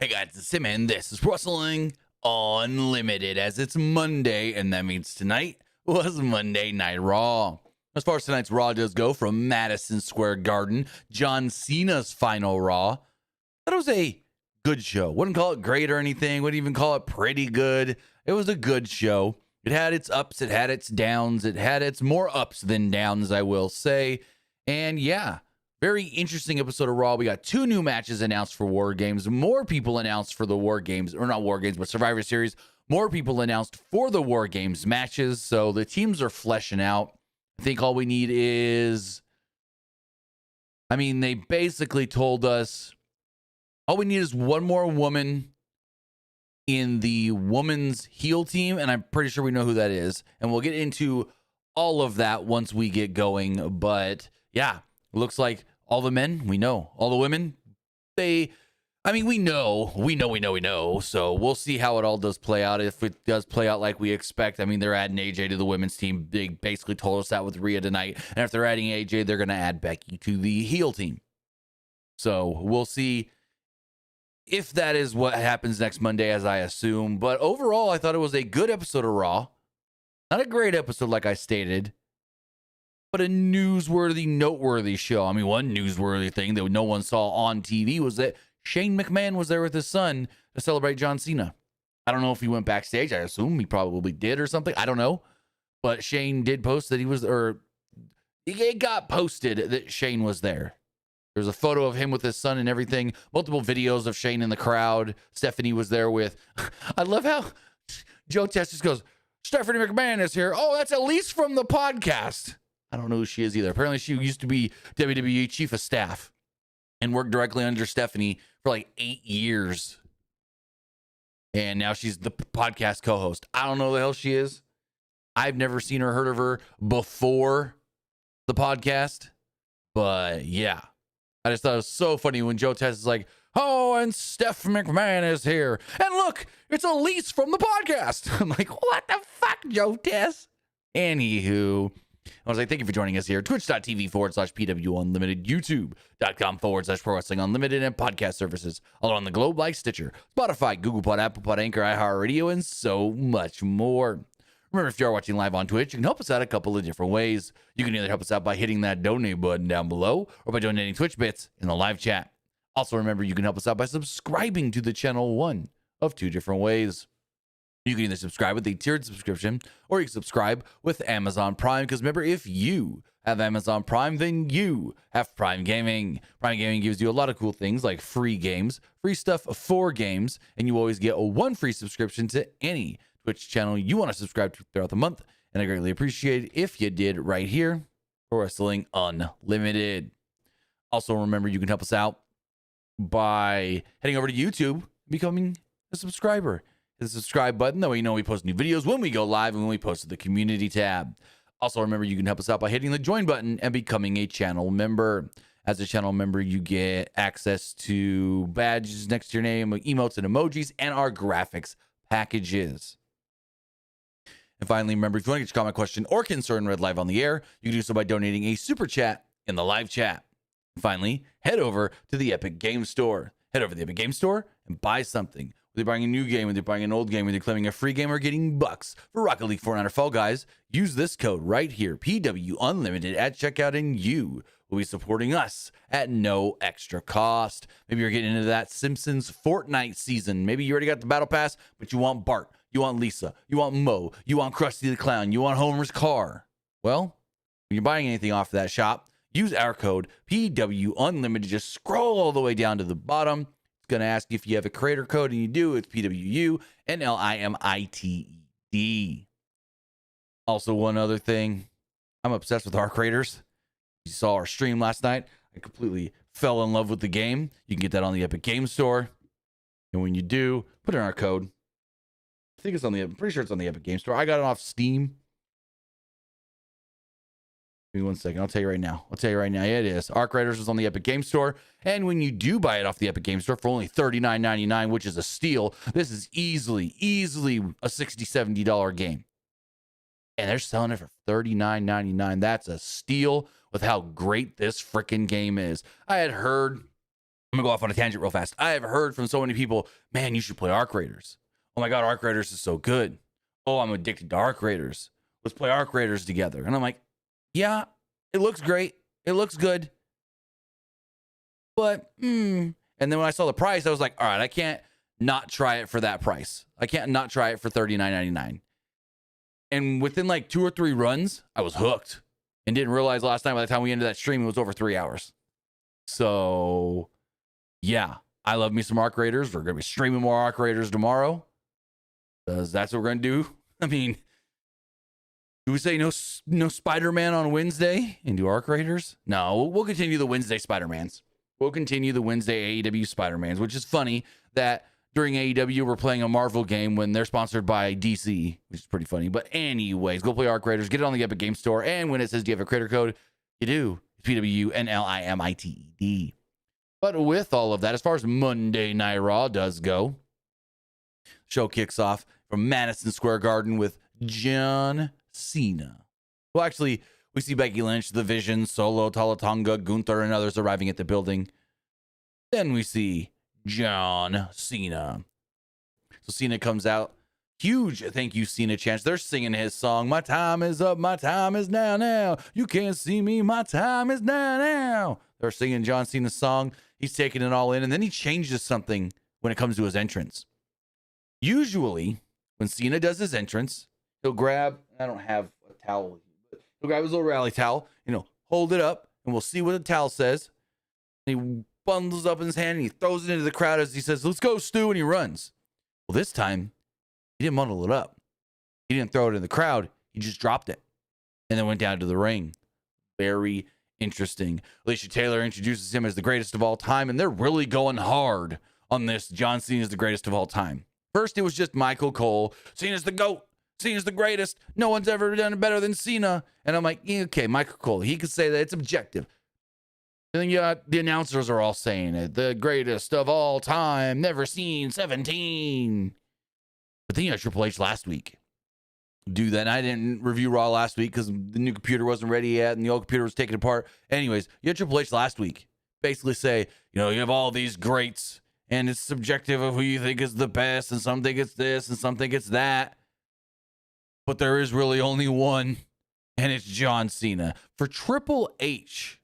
Hey guys, it's Sim, and this is Wrestling Unlimited, as it's Monday, and that means tonight was Monday Night Raw. As far as tonight's Raw does go, from Madison Square Garden, John Cena's final Raw, that was a good show. Wouldn't call it great or anything, wouldn't even call it pretty good. It was a good show. It had its ups, it had its downs, it had its more ups than downs, I will say. And yeah, very interesting episode of Raw. We got 2 new matches announced for War Games. More people announced for the War Games, or not War Games, but Survivor Series. More people announced for the War Games matches. So the teams are fleshing out. I think all we need is, they basically told us all we need is one more woman in the women's heel team. And I'm pretty sure we know who that is. And we'll get into all of that once we get going. But yeah, looks like all the men, we know. All the women, we know. So we'll see how it all does play out. If it does play out like we expect, they're adding AJ to the women's team. They basically told us that with Rhea tonight. And if they're adding AJ, they're going to add Becky to the heel team. So we'll see if that is what happens next Monday, as I assume. But overall, I thought it was a good episode of Raw. Not a great episode, like I stated, but a noteworthy show. One newsworthy thing that no one saw on TV was that Shane McMahon was there with his son to celebrate John Cena. I don't know if he went backstage. I assume he probably did or something. I don't know. But Shane did post that he was, or it got posted that Shane was there. There's a photo of him with his son and everything. Multiple videos of Shane in the crowd. Stephanie was there with, I love how Joe Test just goes, Stephanie McMahon is here. Oh, that's Elise from the podcast. I don't know who she is either. Apparently, she used to be WWE Chief of Staff and worked directly under Stephanie for like 8 years. And now she's the podcast co-host. I don't know who the hell she is. I've never seen or heard of her before the podcast. But yeah, I just thought it was so funny when Joe Tess is like, oh, and Steph McMahon is here. And look, it's Elise from the podcast. I'm like, what the fuck, Joe Tess? Anywho, I was like, thank you for joining us here. Twitch.tv/PWU Unlimited, YouTube.com/Pro Wrestling Unlimited, and podcast services all around the globe like Stitcher, Spotify, Google Pod, Apple Pod, Anchor, iHeartRadio, and so much more. Remember, if you are watching live on Twitch, you can help us out a couple of different ways. You can either help us out by hitting that donate button down below or by donating Twitch bits in the live chat. Also, remember, you can help us out by subscribing to the channel, one of 2 different ways. You can either subscribe with a tiered subscription, or you can subscribe with Amazon Prime. Because remember, if you have Amazon Prime, then you have Prime Gaming. Prime Gaming gives you a lot of cool things like free games, free stuff for games, and you always get 1 free subscription to any Twitch channel you want to subscribe to throughout the month. And I greatly appreciate it if you did right here for Wrestling Unlimited. Also, remember, you can help us out by heading over to YouTube, becoming a subscriber. Hit the subscribe button. That way you know we post new videos when we go live and when we post to the community tab. Also, remember, you can help us out by hitting the join button and becoming a channel member. As a channel member, you get access to badges next to your name, emotes and emojis, and our graphics packages. And finally, remember, if you want to get your comment, question, or concern read live on the air, you can do so by donating a super chat in the live chat. And finally, head over to the Epic Game Store. Head over to the Epic Game Store and buy something. Whether you're buying a new game, whether you're buying an old game, whether you're claiming a free game or getting bucks for Rocket League, Fortnite, or Fall Guys, use this code right here, PW Unlimited, at checkout, and you will be supporting us at no extra cost. Maybe you're getting into that Simpsons Fortnite season. Maybe you already got the Battle Pass, but you want Bart, you want Lisa, you want Mo, you want Krusty the Clown, you want Homer's car. Well, when you're buying anything off of that shop, use our code PW Unlimited. Just scroll all the way down to the bottom. It's going to ask you if you have a creator code, and you do. It's PWU NLIMITED. Also, one other thing, I'm obsessed with our creators. You saw our stream last night. I completely fell in love with the game. You can get that on the Epic Game Store. And when you do, put in our code. I think it's on I'm pretty sure it's on the Epic Game Store. I got it off Steam. Give me 1 second. I'll tell you right now. Yeah, it is. Arc Raiders is on the Epic Game Store. And when you do buy it off the Epic Game Store for only $39.99, which is a steal, this is easily a $60, $70 game. And they're selling it for $39.99. That's a steal with how great this freaking game is. I had heard I'm gonna go off on a tangent real fast. I have heard from so many people, man, you should play Arc Raiders. Oh my God, Arc Raiders is so good. Oh, I'm addicted to Arc Raiders. Let's play Arc Raiders together. And I'm like, yeah, it looks great. It looks good. But, And then when I saw the price, I was like, all right, I can't not try it for that price. I can't not try it for $39.99. And within like 2 or 3 runs, I was hooked and didn't realize last night by the time we ended that stream, it was over 3 hours. So, yeah, I love me some Arc Raiders. We're going to be streaming more Arc Raiders tomorrow. Because that's what we're going to do. I mean, do we say no Spider-Man on Wednesday and do Arc Raiders? No, we'll continue the Wednesday Spider-Mans. We'll continue the Wednesday AEW Spider-Mans, which is funny that during AEW we're playing a Marvel game when they're sponsored by DC, which is pretty funny. But anyways, go play Arc Raiders, get it on the Epic Game Store, and when it says, do you have a creator code? You do. It's PWUNLIMITED. But with all of that, as far as Monday Night Raw does go, show kicks off from Madison Square Garden with John Cena. Well, actually, we see Becky Lynch, The Vision, Solo, Talatonga, Gunther, and others arriving at the building. Then we see John Cena. So Cena comes out. Huge thank you, Cena chants. They're singing his song. My time is up. My time is now. You can't see me. My time is now. They're singing John Cena's song. He's taking it all in. And then he changes something when it comes to his entrance. Usually, when Cena does his entrance, he'll grab, I don't have a towel, but he'll grab his little rally towel, hold it up, and we'll see what the towel says. And he bundles up in his hand, and he throws it into the crowd as he says, let's go, Stu, and he runs. Well, this time, he didn't bundle it up. He didn't throw it in the crowd. He just dropped it and then went down to the ring. Very interesting. Alicia Taylor introduces him as the greatest of all time, and they're really going hard on this. John Cena is the greatest of all time. First, it was just Michael Cole. Cena's the GOAT. Cena's the greatest. No one's ever done it better than Cena. And I'm like, yeah, okay, Michael Cole. He could say that. It's objective. And then you got the announcers are all saying it. The greatest of all time. Never seen 17. But then you had Triple H last week do that. And I didn't review Raw last week because the new computer wasn't ready yet and the old computer was taken apart. Anyways, you had Triple H last week basically say, you have all these greats. And it's subjective of who you think is the best, and some think it's this, and some think it's that. But there is really only one, and it's John Cena. For Triple H,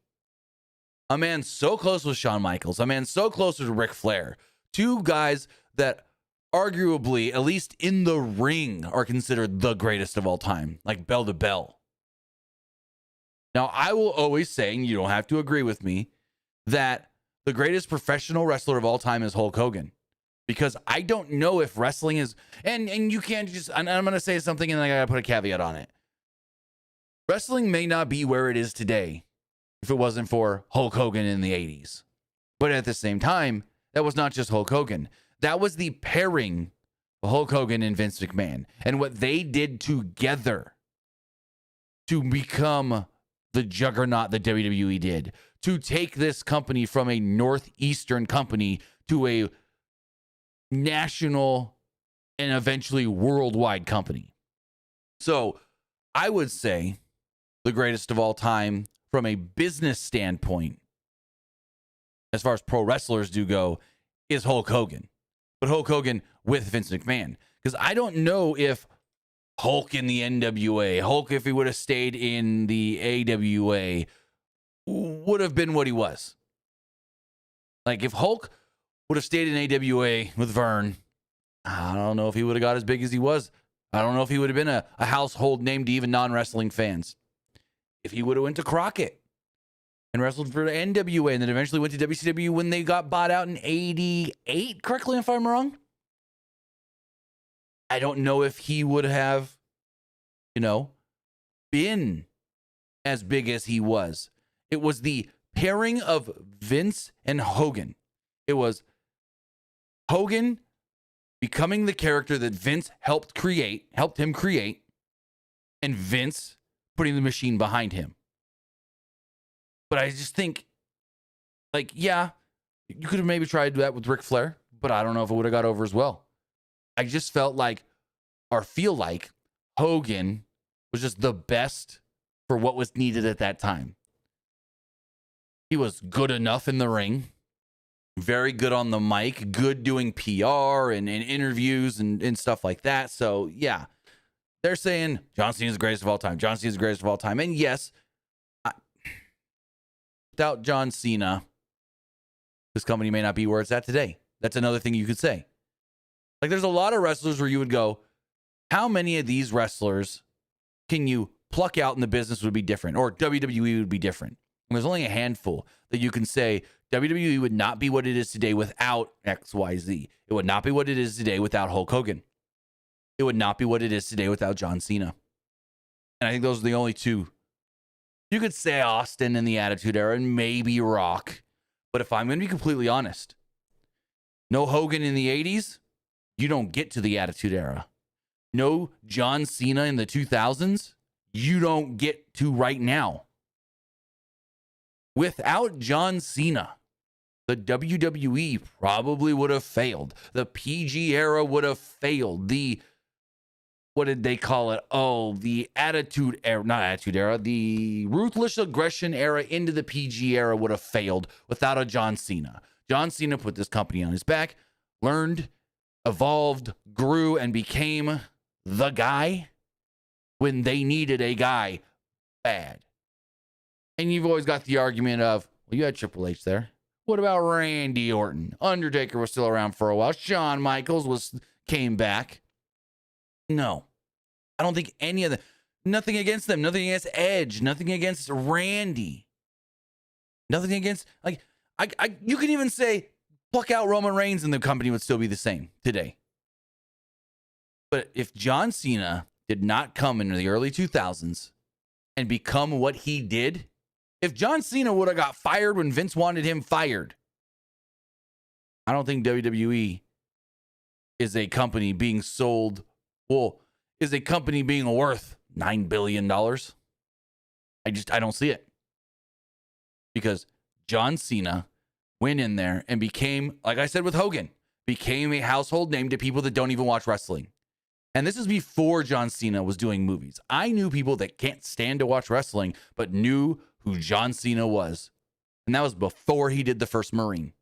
a man so close with Shawn Michaels, a man so close with Ric Flair, 2 guys that arguably, at least in the ring, are considered the greatest of all time, like bell to bell. Now, I will always say, and you don't have to agree with me, that the greatest professional wrestler of all time is Hulk Hogan, because I don't know if wrestling is, and you can't just, and I'm going to say something and I got to put a caveat on it. Wrestling may not be where it is today if it wasn't for Hulk Hogan in the 80s. But at the same time, that was not just Hulk Hogan. That was the pairing of Hulk Hogan and Vince McMahon and what they did together to become the juggernaut that WWE did. To take this company from a northeastern company to a national and eventually worldwide company. So I would say the greatest of all time from a business standpoint, as far as pro wrestlers do go, is Hulk Hogan. But Hulk Hogan with Vince McMahon. Because I don't know if Hulk in the NWA, Hulk if he would have stayed in the AWA, would have been what he was. Like if Hulk would have stayed in AWA with Vern, I don't know if he would have got as big as he was. I don't know if he would have been a household name to even non-wrestling fans. If he would have went to Crockett and wrestled for the NWA and then eventually went to WCW when they got bought out in 88, correctly if I'm wrong. I don't know if he would have, been as big as he was. It was the pairing of Vince and Hogan. It was Hogan becoming the character that Vince helped him create, and Vince putting the machine behind him. But I just think, you could have maybe tried that with Ric Flair, but I don't know if it would have got over as well. I just feel like Hogan was just the best for what was needed at that time. He was good enough in the ring, very good on the mic, good doing PR and interviews and stuff like that. So, yeah, they're saying John Cena is the greatest of all time. John Cena is the greatest of all time. And yes, without John Cena, this company may not be where it's at today. That's another thing you could say. Like, there's a lot of wrestlers where you would go, how many of these wrestlers can you pluck out and the business would be different, or WWE would be different? And there's only a handful that you can say WWE would not be what it is today without XYZ. It would not be what it is today without Hulk Hogan. It would not be what it is today without John Cena. And I think those are the only two. You could say Austin in the Attitude Era and maybe Rock. But if I'm going to be completely honest, no Hogan in the 80s, you don't get to the Attitude Era. No John Cena in the 2000s, you don't get to right now. Without John Cena, the WWE probably would have failed. The PG era would have failed. The, what did they call it? Oh, the Attitude Era, not Attitude Era, the Ruthless Aggression era into the PG era would have failed without a John Cena. John Cena put this company on his back, learned, evolved, grew, and became the guy when they needed a guy bad. And you've always got the argument of, well, you had Triple H there. What about Randy Orton? Undertaker was still around for a while. Shawn Michaels came back. No, I don't think any of them. Nothing against them. Nothing against Edge. Nothing against Randy. Nothing against, like, you can even say, pluck out Roman Reigns and the company would still be the same today. But if John Cena did not come into the early 2000s and become what he did, if John Cena would have got fired when Vince wanted him fired, I don't think WWE is a company being sold, well, is a company being worth $9 billion. I don't see it. Because John Cena went in there and became, like I said with Hogan, became a household name to people that don't even watch wrestling. And this is before John Cena was doing movies. I knew people that can't stand to watch wrestling, but knew who John Cena was. And that was before he did the first Marine.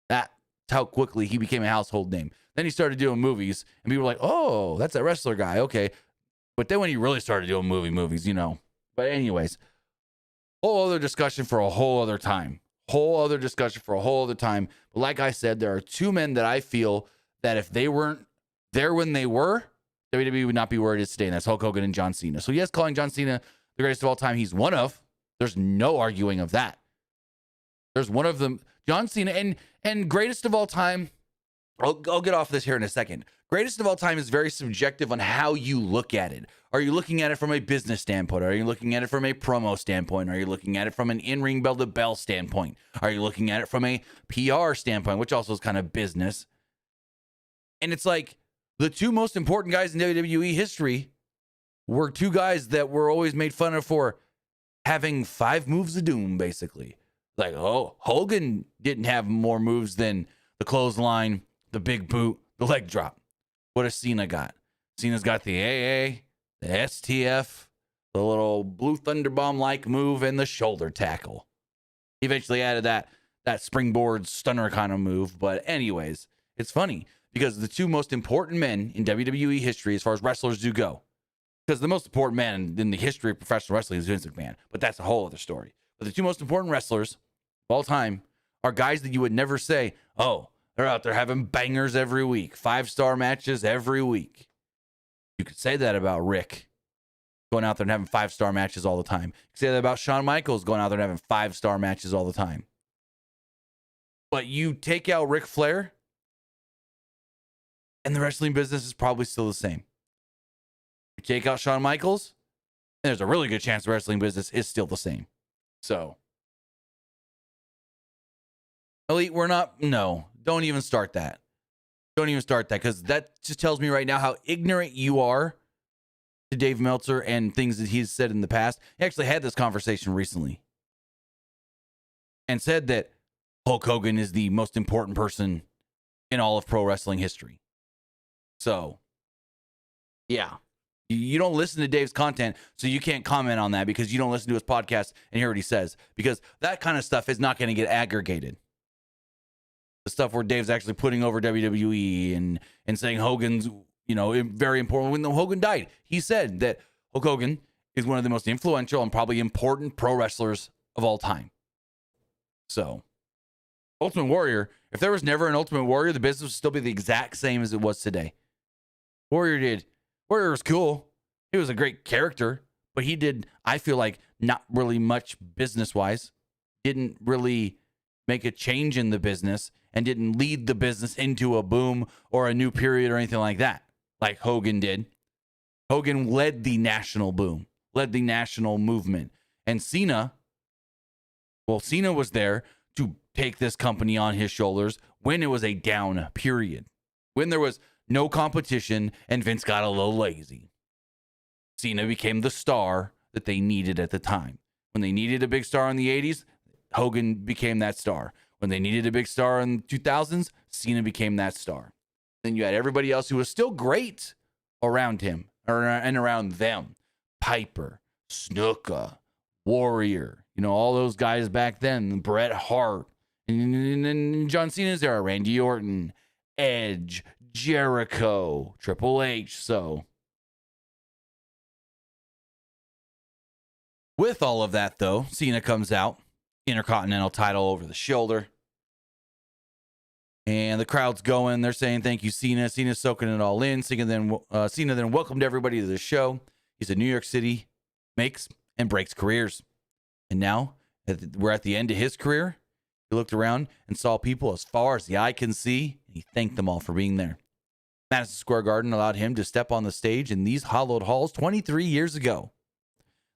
That's how quickly he became a household name. Then he started doing movies, and people were like, oh, that's a wrestler guy. Okay. But then when he really started doing movies, you know. But anyways, whole other discussion for a whole other time. But like I said, there are two men that I feel that if they weren't there when they were, WWE would not be where it is today, and that's Hulk Hogan and John Cena. So yes, calling John Cena the greatest of all time, he's one of. There's no arguing of that. There's one of them, John Cena, and greatest of all time. I'll get off this here in a second. Greatest of all time is very subjective on how you look at it. Are you looking at it from a business standpoint? Are you looking at it from a promo standpoint? Are you looking at it from an in-ring bell-to-bell standpoint? Are you looking at it from a PR standpoint, which also is kind of business? And it's like the two most important guys in WWE history were two guys that were always made fun of for having 5 moves of doom, basically. Like, oh, Hogan didn't have more moves than the clothesline, the big boot, the leg drop. What has Cena got? Cena's got the AA, the STF, the little Blue Thunder Bomb-like move, and the shoulder tackle. He eventually added that springboard stunner kind of move. But anyways, it's funny because the two most important men in WWE history as far as wrestlers do go, because the most important man in the history of professional wrestling is Vince McMahon, but that's a whole other story. But the two most important wrestlers of all time are guys that you would never say, oh, they're out there having bangers every week, 5-star matches every week. You could say that about Rick going out there and having 5-star matches all the time. You could say that about Shawn Michaels going out there and having 5-star matches all the time. But you take out Ric Flair, and the wrestling business is probably still the same. You take out Shawn Michaels, and there's a really good chance the wrestling business is still the same. So, Elite, don't even start that. Don't even start that, because that just tells me right now how ignorant you are to Dave Meltzer and things that he's said in the past. He actually had this conversation recently and said that Hulk Hogan is the most important person in all of pro wrestling history. So, yeah. You don't listen to Dave's content, so you can't comment on that because you don't listen to his podcast and hear what he says, because that kind of stuff is not going to get aggregated. the stuff where Dave's actually putting over WWE and saying Hogan's, very important. When Hogan died, he said that Hulk Hogan is one of the most influential and probably important pro wrestlers of all time. So, Ultimate Warrior, if there was never an Ultimate Warrior, the business would still be the exact same as it was today. Warrior was cool. He was a great character, but he did, I feel like, not really much business-wise. Didn't really make a change in the business and didn't lead the business into a boom or a new period or anything like that, like Hogan did. Hogan led the national boom, led the national movement. And Cena was there to take this company on his shoulders when it was a down period, when there was no competition and Vince got a little lazy. Cena became the star that they needed at the time. When they needed a big star in the 80s, Hogan became that star. When they needed a big star in the 2000s, Cena became that star. Then you had everybody else who was still great around him and around them. Piper, Snuka, Warrior, all those guys back then, Bret Hart, and then John Cena's era, Randy Orton, Edge, Jericho, Triple H. So with all of that, though, Cena comes out, Intercontinental title over the shoulder. And the crowd's going. They're saying, thank you, Cena. Cena's soaking it all in. Cena then welcomed everybody to the show. He's in New York City, makes and breaks careers. And now we're at the end of his career. He looked around and saw people as far as the eye can see. And he thanked them all for being there. Madison Square Garden allowed him to step on the stage in these hallowed halls 23 years ago.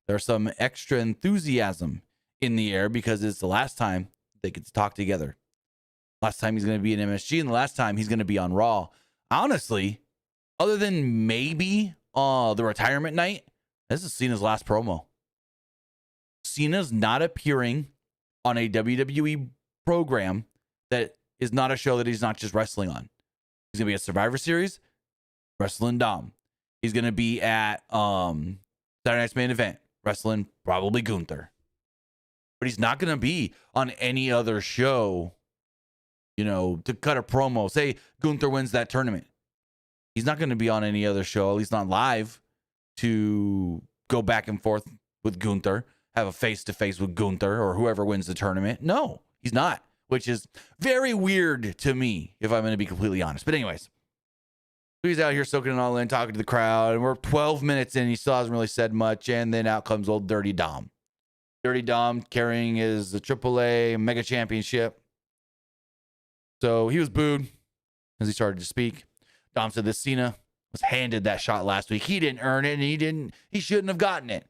There's some extra enthusiasm in the air because it's the last time they get to talk together. Last time he's going to be in MSG and the last time he's going to be on Raw. Honestly, other than maybe the retirement night, this is Cena's last promo. Cena's not appearing on a WWE program that is not a show that he's not just wrestling on. He's going to be at Survivor Series, wrestling Dom. He's going to be at Saturday Night's Main Event, wrestling probably Gunther. But he's not going to be on any other show, to cut a promo. Say Gunther wins that tournament. He's not going to be on any other show, at least not live, to go back and forth with Gunther, have a face-to-face with Gunther or whoever wins the tournament. No, he's not, which is very weird to me, if I'm going to be completely honest. But anyways, he's out here soaking it all in, talking to the crowd, and we're 12 minutes in. He still hasn't really said much, and then out comes old Dirty Dom. Dirty Dom carrying his AAA Mega Championship. So he was booed as he started to speak. Dom said that Cena was handed that shot last week. He didn't earn it, and he shouldn't have gotten it.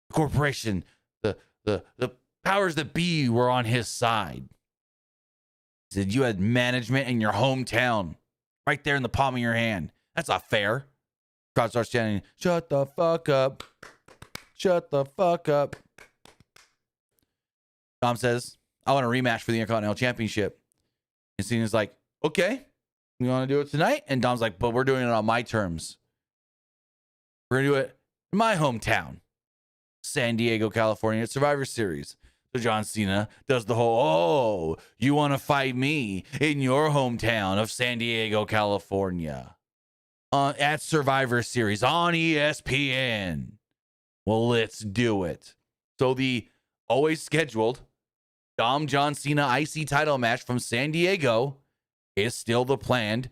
The corporation, the powers that be were on his side. He said, you had management in your hometown right there in the palm of your hand. That's not fair. Crowd starts chanting, shut the fuck up. Shut the fuck up. Dom says, I want a rematch for the Intercontinental Championship. And Cena's like, okay, you want to do it tonight? And Dom's like, but we're doing it on my terms. We're going to do it in my hometown, San Diego, California, at Survivor Series. So John Cena does the whole, you want to fight me in your hometown of San Diego, California, at Survivor Series on ESPN. Well, let's do it. So the always scheduled Dom John Cena IC title match from San Diego is still the planned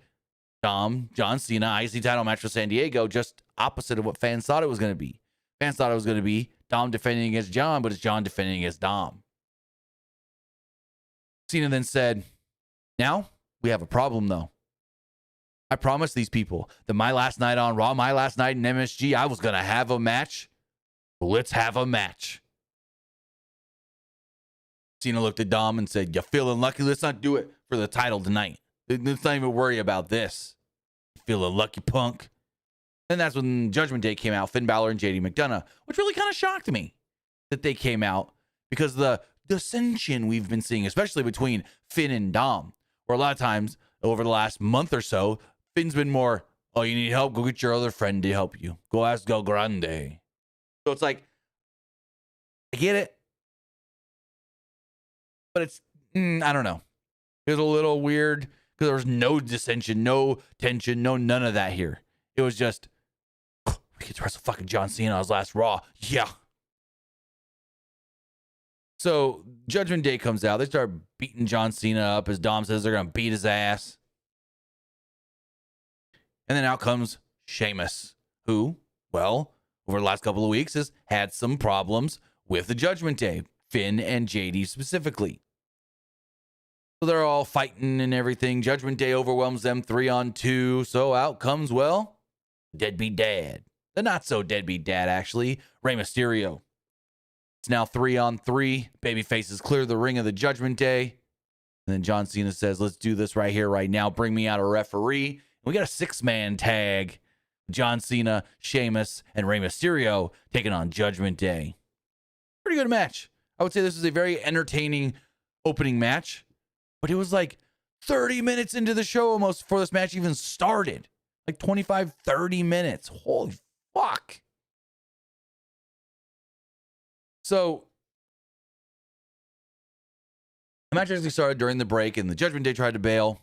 Dom John Cena IC title match for San Diego, just opposite of what fans thought it was going to be. Fans thought it was going to be Dom defending against John, but it's John defending against Dom. Cena then said, now we have a problem, though. I promised these people that my last night on Raw, my last night in MSG, I was going to have a match. Well, let's have a match. Cena looked at Dom and said, you feeling lucky? Let's not do it for the title tonight. Let's not even worry about this. You feeling lucky, punk? And that's when Judgment Day came out, Finn Balor and JD McDonough, which really kind of shocked me that they came out because the dissension we've been seeing, especially between Finn and Dom, where a lot of times over the last month or so, Finn's been more, oh, you need help? Go get your other friend to help you. Go ask El Grande. So it's like, I get it. But it's, I don't know. It was a little weird because there was no dissension, no tension, no none of that here. It was just, we get to wrestle fucking John Cena on his last Raw. Yeah. So Judgment Day comes out. They start beating John Cena up as Dom says they're going to beat his ass. And then out comes Sheamus, who, well, over the last couple of weeks has had some problems with the Judgment Day, Finn and JD specifically. So they're all fighting and everything. Judgment Day overwhelms them 3-on-2. So out comes, well, deadbeat dad. The not so deadbeat dad, actually, Rey Mysterio. It's now 3-on-3. Babyfaces clear the ring of the Judgment Day. And then John Cena says, let's do this right here, right now. Bring me out a referee. And we got a 6-man tag. John Cena, Sheamus, and Rey Mysterio taking on Judgment Day. Pretty good match. I would say this is a very entertaining opening match. But it was like 30 minutes into the show almost before this match even started. Like 25, 30 minutes. Holy fuck. So, the match actually started during the break, and the Judgment Day tried to bail,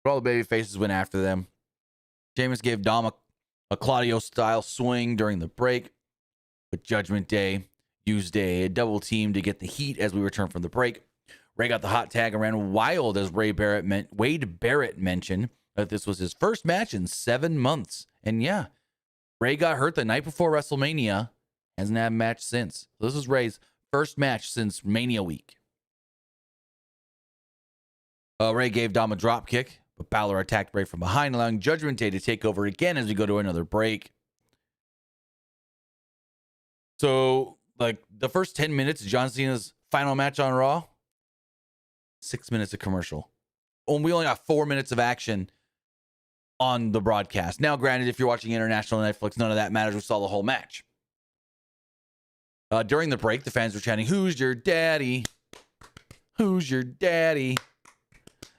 but all the baby faces went after them. Sheamus gave Dom a Claudio-style swing during the break, but Judgment Day used a double team to get the heat as we returned from the break. Ray got the hot tag and ran wild as Wade Barrett mentioned that this was his first match in 7 months. And yeah, Ray got hurt the night before WrestleMania. Hasn't had a match since. This is Ray's first match since Mania week. Ray gave Dom a drop kick, but Balor attacked Ray from behind, allowing Judgment Day to take over again as we go to another break. So, like, the first 10 minutes of John Cena's final match on Raw, 6 minutes of commercial. Oh, we only got 4 minutes of action on the broadcast. Now, granted, if you're watching international Netflix, none of that matters. We saw the whole match. During the break, the fans were chanting, "Who's your daddy? Who's your daddy?"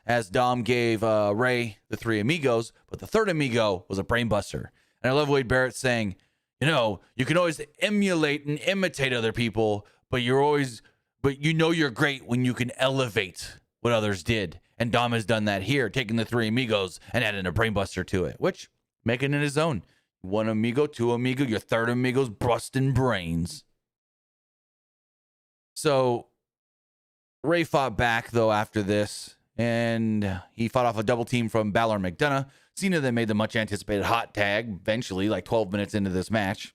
As Dom gave Ray the 3 amigos, but the third amigo was a brainbuster. And I love Wade Barrett saying, you know, you can always emulate and imitate other people, but you know you're great when you can elevate what others did. And Dom has done that here, taking the 3 amigos and adding a brainbuster to it, which making it his own. 1 amigo, 2 amigo, your third amigo's busting brains. So Ray fought back, though, after this, and he fought off a double team from Balor and McDonough. Cena then made the much-anticipated hot tag, eventually, like 12 minutes into this match.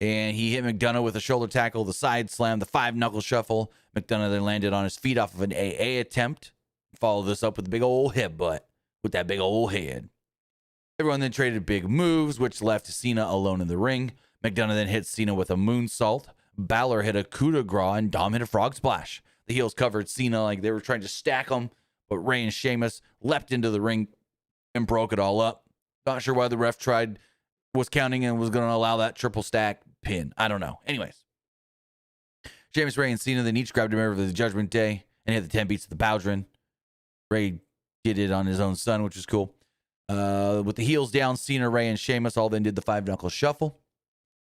And he hit McDonough with a shoulder tackle, the side slam, the 5-knuckle shuffle. McDonough then landed on his feet off of an AA attempt. Followed this up with a big old headbutt with that big old head. Everyone then traded big moves, which left Cena alone in the ring. McDonough then hit Cena with a moonsault. Balor hit a coup de grace, and Dom hit a frog splash. The heels covered Cena like they were trying to stack him, but Ray and Sheamus leapt into the ring and broke it all up. Not sure why the ref was counting and was going to allow that triple stack pin. I don't know. Anyways, Sheamus, Ray, and Cena then each grabbed a member of the Judgment Day and hit the 10 beats of the Bowdrin. Ray did it on his own son, which is cool. With the heels down, Cena, Ray, and Sheamus all then did the 5-knuckle shuffle.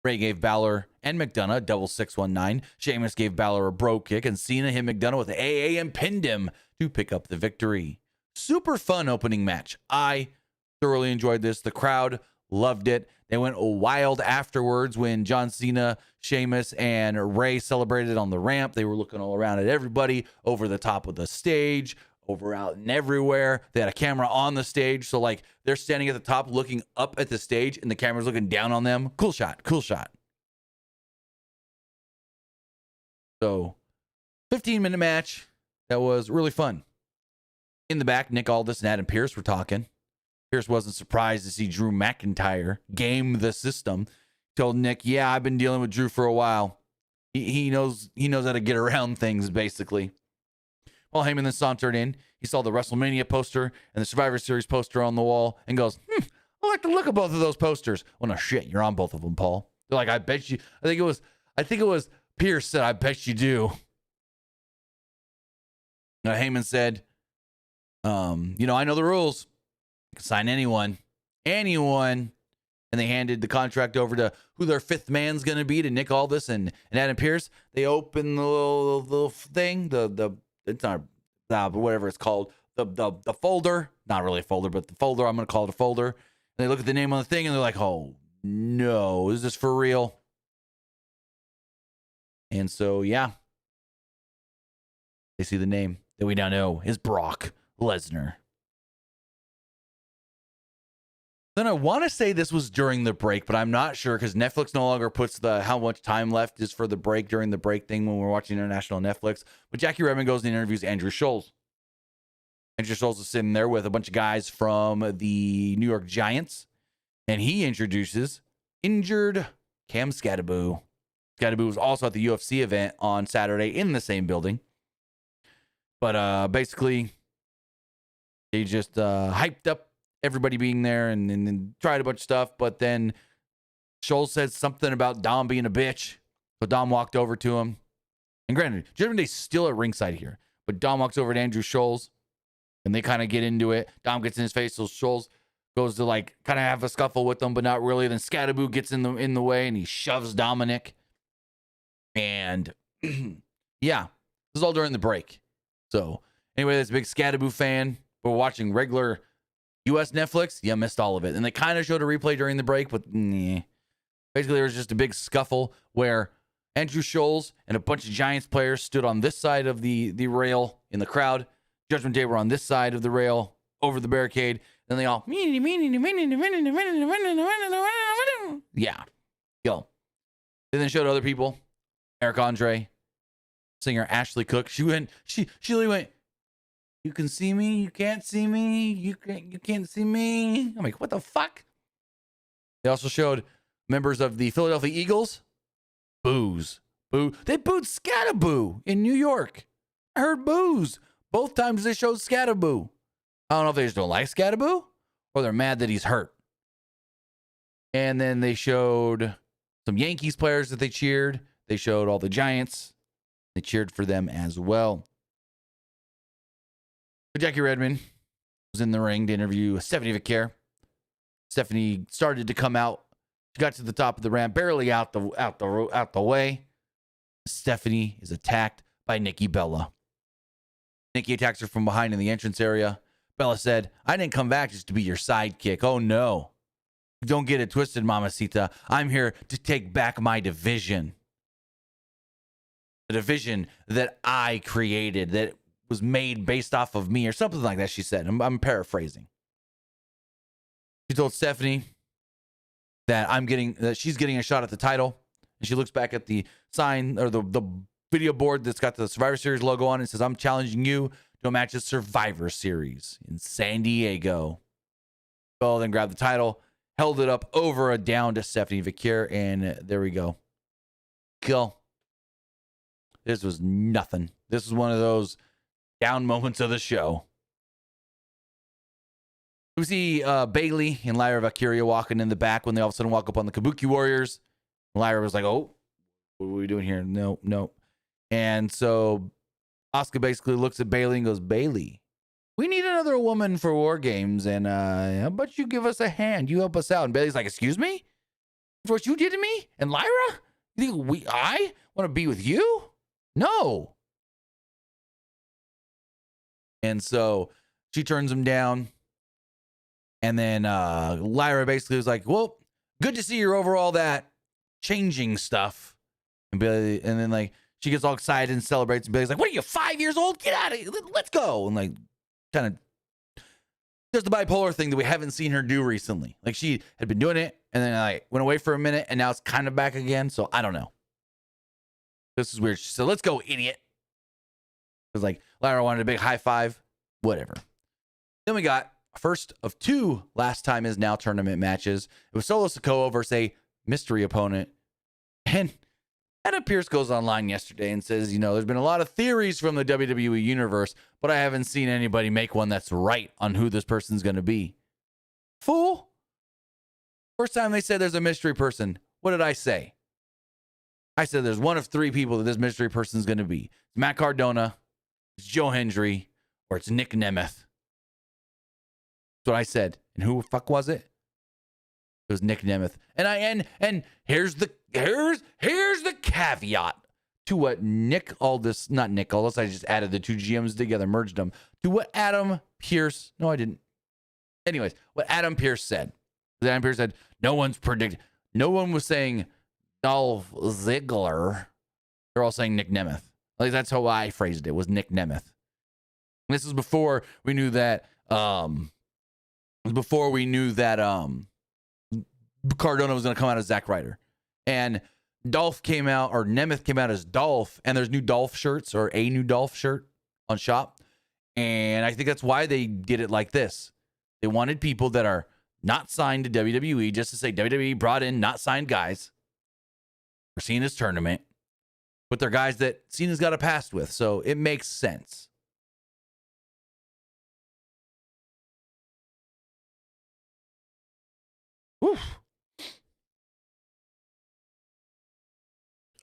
Ray gave Balor and McDonough a double 619. Sheamus gave Balor a bro kick, and Cena hit McDonough with the AA and pinned him to pick up the victory. Super fun opening match. I thoroughly enjoyed this. The crowd loved it. They went wild afterwards when John Cena, Sheamus, and Ray celebrated on the ramp. They were looking all around at everybody, over the top of the stage, over out and everywhere. They had a camera on the stage, so like they're standing at the top looking up at the stage and the camera's looking down on them. Cool shot. So 15-minute match that was really fun. In the back, Nick Aldis and Adam Pearce were talking. Pearce wasn't surprised to see Drew McIntyre game the system. Told Nick, yeah, I've been dealing with Drew for a while. He knows how to get around things, basically. While Heyman then sauntered in, he saw the WrestleMania poster and the Survivor Series poster on the wall and goes, I like the look of both of those posters. Well, no shit, you're on both of them, Paul. They're like, I bet you. I think it was Pierce said, I bet you do. Now, Heyman said, I know the rules. I can sign anyone. And they handed the contract over to who their 5th man's going to be, to Nick Aldis and Adam Pearce. They opened the little thing, it's not whatever it's called, the folder, not really a folder, but the folder, I'm going to call it a folder. And they look at the name on the thing and they're like, oh no, is this for real? And so, yeah, they see the name that we now know is Brock Lesnar. Then I want to say this was during the break, but I'm not sure because Netflix no longer puts how much time left is for the break during the break thing when we're watching international Netflix. But Jackie Redmond goes and interviews Andrew Scholes. Andrew Scholes is sitting there with a bunch of guys from the New York Giants, and he introduces injured Cam Skattebo. Skattebo was also at the UFC event on Saturday in the same building. But basically, they just hyped up everybody being there and tried a bunch of stuff. But then Scholes said something about Dom being a bitch. So Dom walked over to him. And granted, Judgment Day's still at ringside here. But Dom walks over to Andrew Scholes. And they kind of get into it. Dom gets in his face. So Scholes goes to like kind of have a scuffle with them, but not really. Then Skattebo gets in the way and he shoves Dominic. And yeah, this is all during the break. So anyway, that's a big Skattebo fan. We're watching regular US Netflix. Yeah, missed all of it. And they kind of showed a replay during the break, but basically there was just a big scuffle where Andrew Scholes and a bunch of Giants players stood on this side of the rail in the crowd. Judgment Day were on this side of the rail over the barricade. Then they all yeah, go. And then showed other people. Eric Andre, singer Ashley Cook. She literally went, you can see me, you can't see me, you can't see me. I'm like, what the fuck? They also showed members of the Philadelphia Eagles. Boos. Boo. They booed Skattebo in New York. I heard boos. Both times they showed Skattebo. I don't know if they just don't like Skattebo or they're mad that he's hurt. And then they showed some Yankees players that they cheered. They showed all the Giants. They cheered for them as well. Jackie Redmond was in the ring to interview Stephanie Vicaire. Stephanie started to come out. She got to the top of the ramp, barely out the way. Stephanie is attacked by Nikki Bella. Nikki attacks her from behind in the entrance area. Bella said, I didn't come back just to be your sidekick. Oh, no. Don't get it twisted, Mamacita. I'm here to take back my division. The division that I created, that was made based off of me, or something like that, she said. I'm paraphrasing. She told Stephanie that she's getting a shot at the title. And she looks back at the sign or the video board that's got the Survivor Series logo on it and says, I'm challenging you to a match at Survivor Series in San Diego. Bella then grabbed the title, held it up over a down to Stephanie Vicaire, and there we go. Kill. This was nothing. This was one of those down moments of the show. We see Bayley and Lyra Valkyria walking in the back when they all of a sudden walk up on the Kabuki Warriors. Lyra was like, oh, what are we doing here? No. And so Asuka basically looks at Bayley and goes, Bayley, we need another woman for War Games, and how about you give us a hand? You help us out. And Bayley's like, excuse me? For what you did to me? And Lyra? You think I want to be with you? No. And so she turns him down. And then Lyra basically was like, well, good to see you're over all that changing stuff. And Bayley, and then like she gets all excited and celebrates. And Bayley's like, what are you, 5 years old? Get out of here. Let's go. And like kind of does the bipolar thing that we haven't seen her do recently. Like she had been doing it and then like went away for a minute and now it's kind of back again. So I don't know. This is weird. She said, let's go, idiot. It was like Lyra wanted a big high five. Whatever. Then we got first of two Last Time Is Now tournament matches. It was Solo Sikoa versus a mystery opponent. And Adam Pearce goes online yesterday and says, there's been a lot of theories from the WWE universe, but I haven't seen anybody make one that's right on who this person's going to be. Fool. First time they said there's a mystery person. What did I say? I said there's one of three people that this mystery person is going to be. It's Matt Cardona, it's Joe Hendry, or it's Nick Nemeth. That's what I said. And who the fuck was it? It was Nick Nemeth. And here's the caveat to what Nick Aldis, not Nick Aldis, I just added the two GMs together, merged them, to what Adam Pierce, no, I didn't. Anyways, what Adam Pierce said. Adam Pierce said, no one was saying Dolph Ziggler. They're all saying Nick Nemeth. Like, that's how I phrased it, was Nick Nemeth. This is before we knew that, Cardona was going to come out as Zack Ryder. And Dolph came out, or Nemeth came out as Dolph, and there's new Dolph shirts, or a new Dolph shirt on shop. And I think that's why they did it like this. They wanted people that are not signed to WWE, just to say WWE brought in not signed guys for Cena's tournament, but they're guys that Cena's got a past with, so it makes sense. Woof.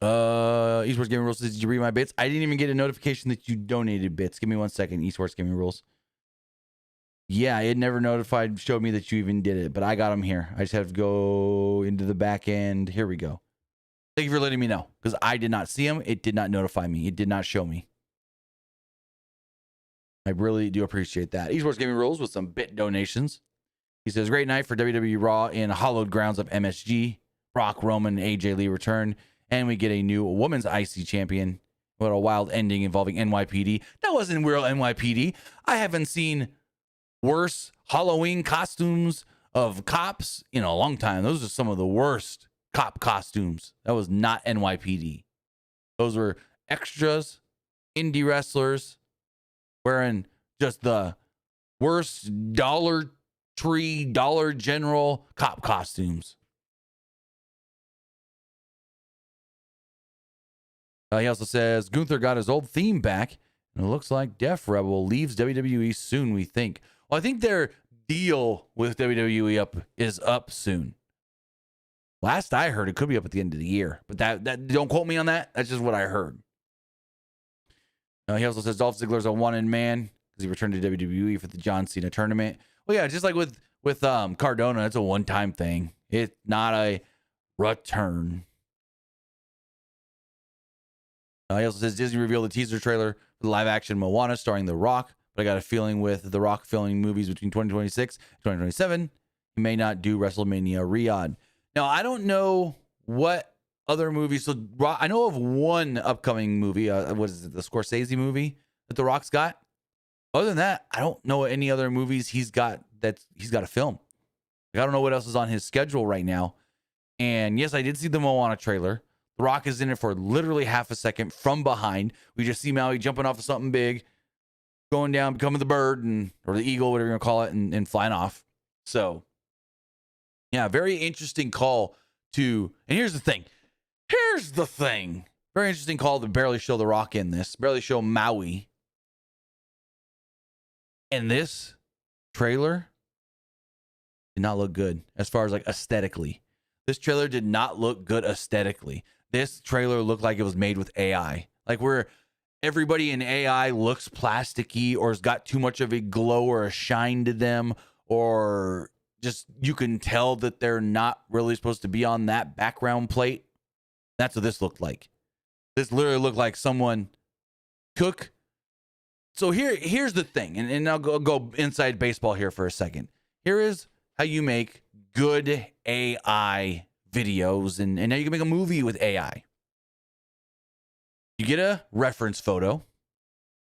Esports Gaming Rules says, did you read my bits? I didn't even get a notification that you donated bits. Give me 1 second. Esports Gaming Rules. Yeah, it never showed me that you even did it, but I got them here. I just have to go into the back end. Here we go. Thank you for letting me know, because I did not see them. It did not notify me. It did not show me. I really do appreciate that. Esports Gaming Rules with some bit donations. He says, great night for WWE Raw in hallowed grounds of MSG. Brock, Roman, and AJ Lee return, and we get a new women's IC champion. What a wild ending involving NYPD. That wasn't real NYPD. I haven't seen worse Halloween costumes of cops in a long time. Those are some of the worst cop costumes. That was not NYPD. Those were extras, indie wrestlers wearing just the worst Dollar Tree, Dollar General cop costumes. He also says Gunther got his old theme back, and it looks like Def Rebel leaves WWE soon, we think. Well, I think their deal with WWE is up soon. Last I heard, it could be up at the end of the year, but that don't quote me on that. That's just what I heard. He also says Dolph Ziggler's a one-in man because he returned to WWE for the John Cena tournament. Well, yeah, just like with Cardona, it's a one-time thing. It's not a return. He also says Disney revealed a teaser trailer for the live-action Moana starring The Rock, but I got a feeling with The Rock filming movies between 2026 and 2027, he may not do WrestleMania Riyadh. Now, I don't know what other movies. So I know of one upcoming movie. What is it? The Scorsese movie that The Rock's got. Other than that, I don't know any other movies he's got to film. I don't know what else is on his schedule right now. And yes, I did see the Moana trailer. The Rock is in it for literally half a second from behind. We just see Maui jumping off of something big, going down, becoming the bird or the eagle, whatever you're going to call it, and flying off. So, yeah, very interesting call to, and here's the thing. Very interesting call to barely show The Rock in this, barely show Maui. And this trailer did not look good as far as like aesthetically. This trailer did not look good aesthetically. This trailer looked like it was made with AI. Like where everybody in AI looks plasticky or has got too much of a glow or a shine to them, or just you can tell that they're not really supposed to be on that background plate. That's what this looked like. This literally looked like someone took. So here's the thing, and I'll go inside baseball here for a second. Here is how you make good AI videos, and now you can make a movie with AI. You get a reference photo.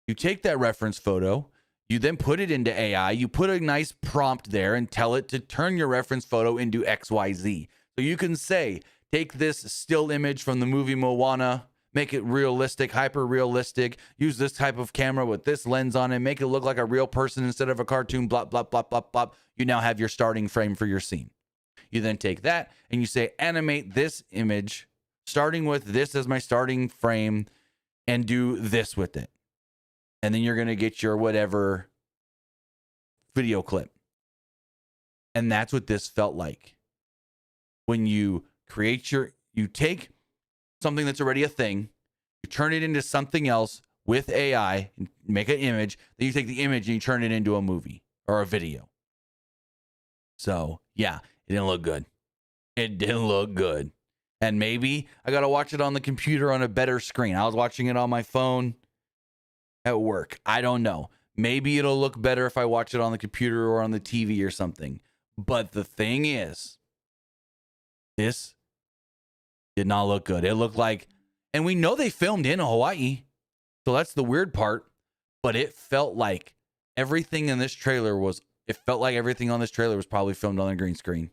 You take that reference photo. You then put it into AI. You put a nice prompt there and tell it to turn your reference photo into XYZ. So you can say, take this still image from the movie Moana, make it realistic, hyper realistic, use this type of camera with this lens on it, make it look like a real person instead of a cartoon, blah, blah, blah, blah, blah. You now have your starting frame for your scene. You then take that and you say, animate this image, starting with this as my starting frame, and do this with it. And then you're going to get your whatever video clip. And that's what this felt like. When you you take something that's already a thing, you turn it into something else with AI, and make an image, then you take the image and you turn it into a movie or a video. So, yeah, it didn't look good. It didn't look good. And maybe I got to watch it on the computer on a better screen. I was watching it on my phone at work. I don't know. Maybe it'll look better if I watch it on the computer or on the TV or something. But the thing is, this did not look good. It looked like, and we know they filmed in Hawaii, so that's the weird part, but it felt like everything in this trailer was, it felt like everything on this trailer was probably filmed on a green screen.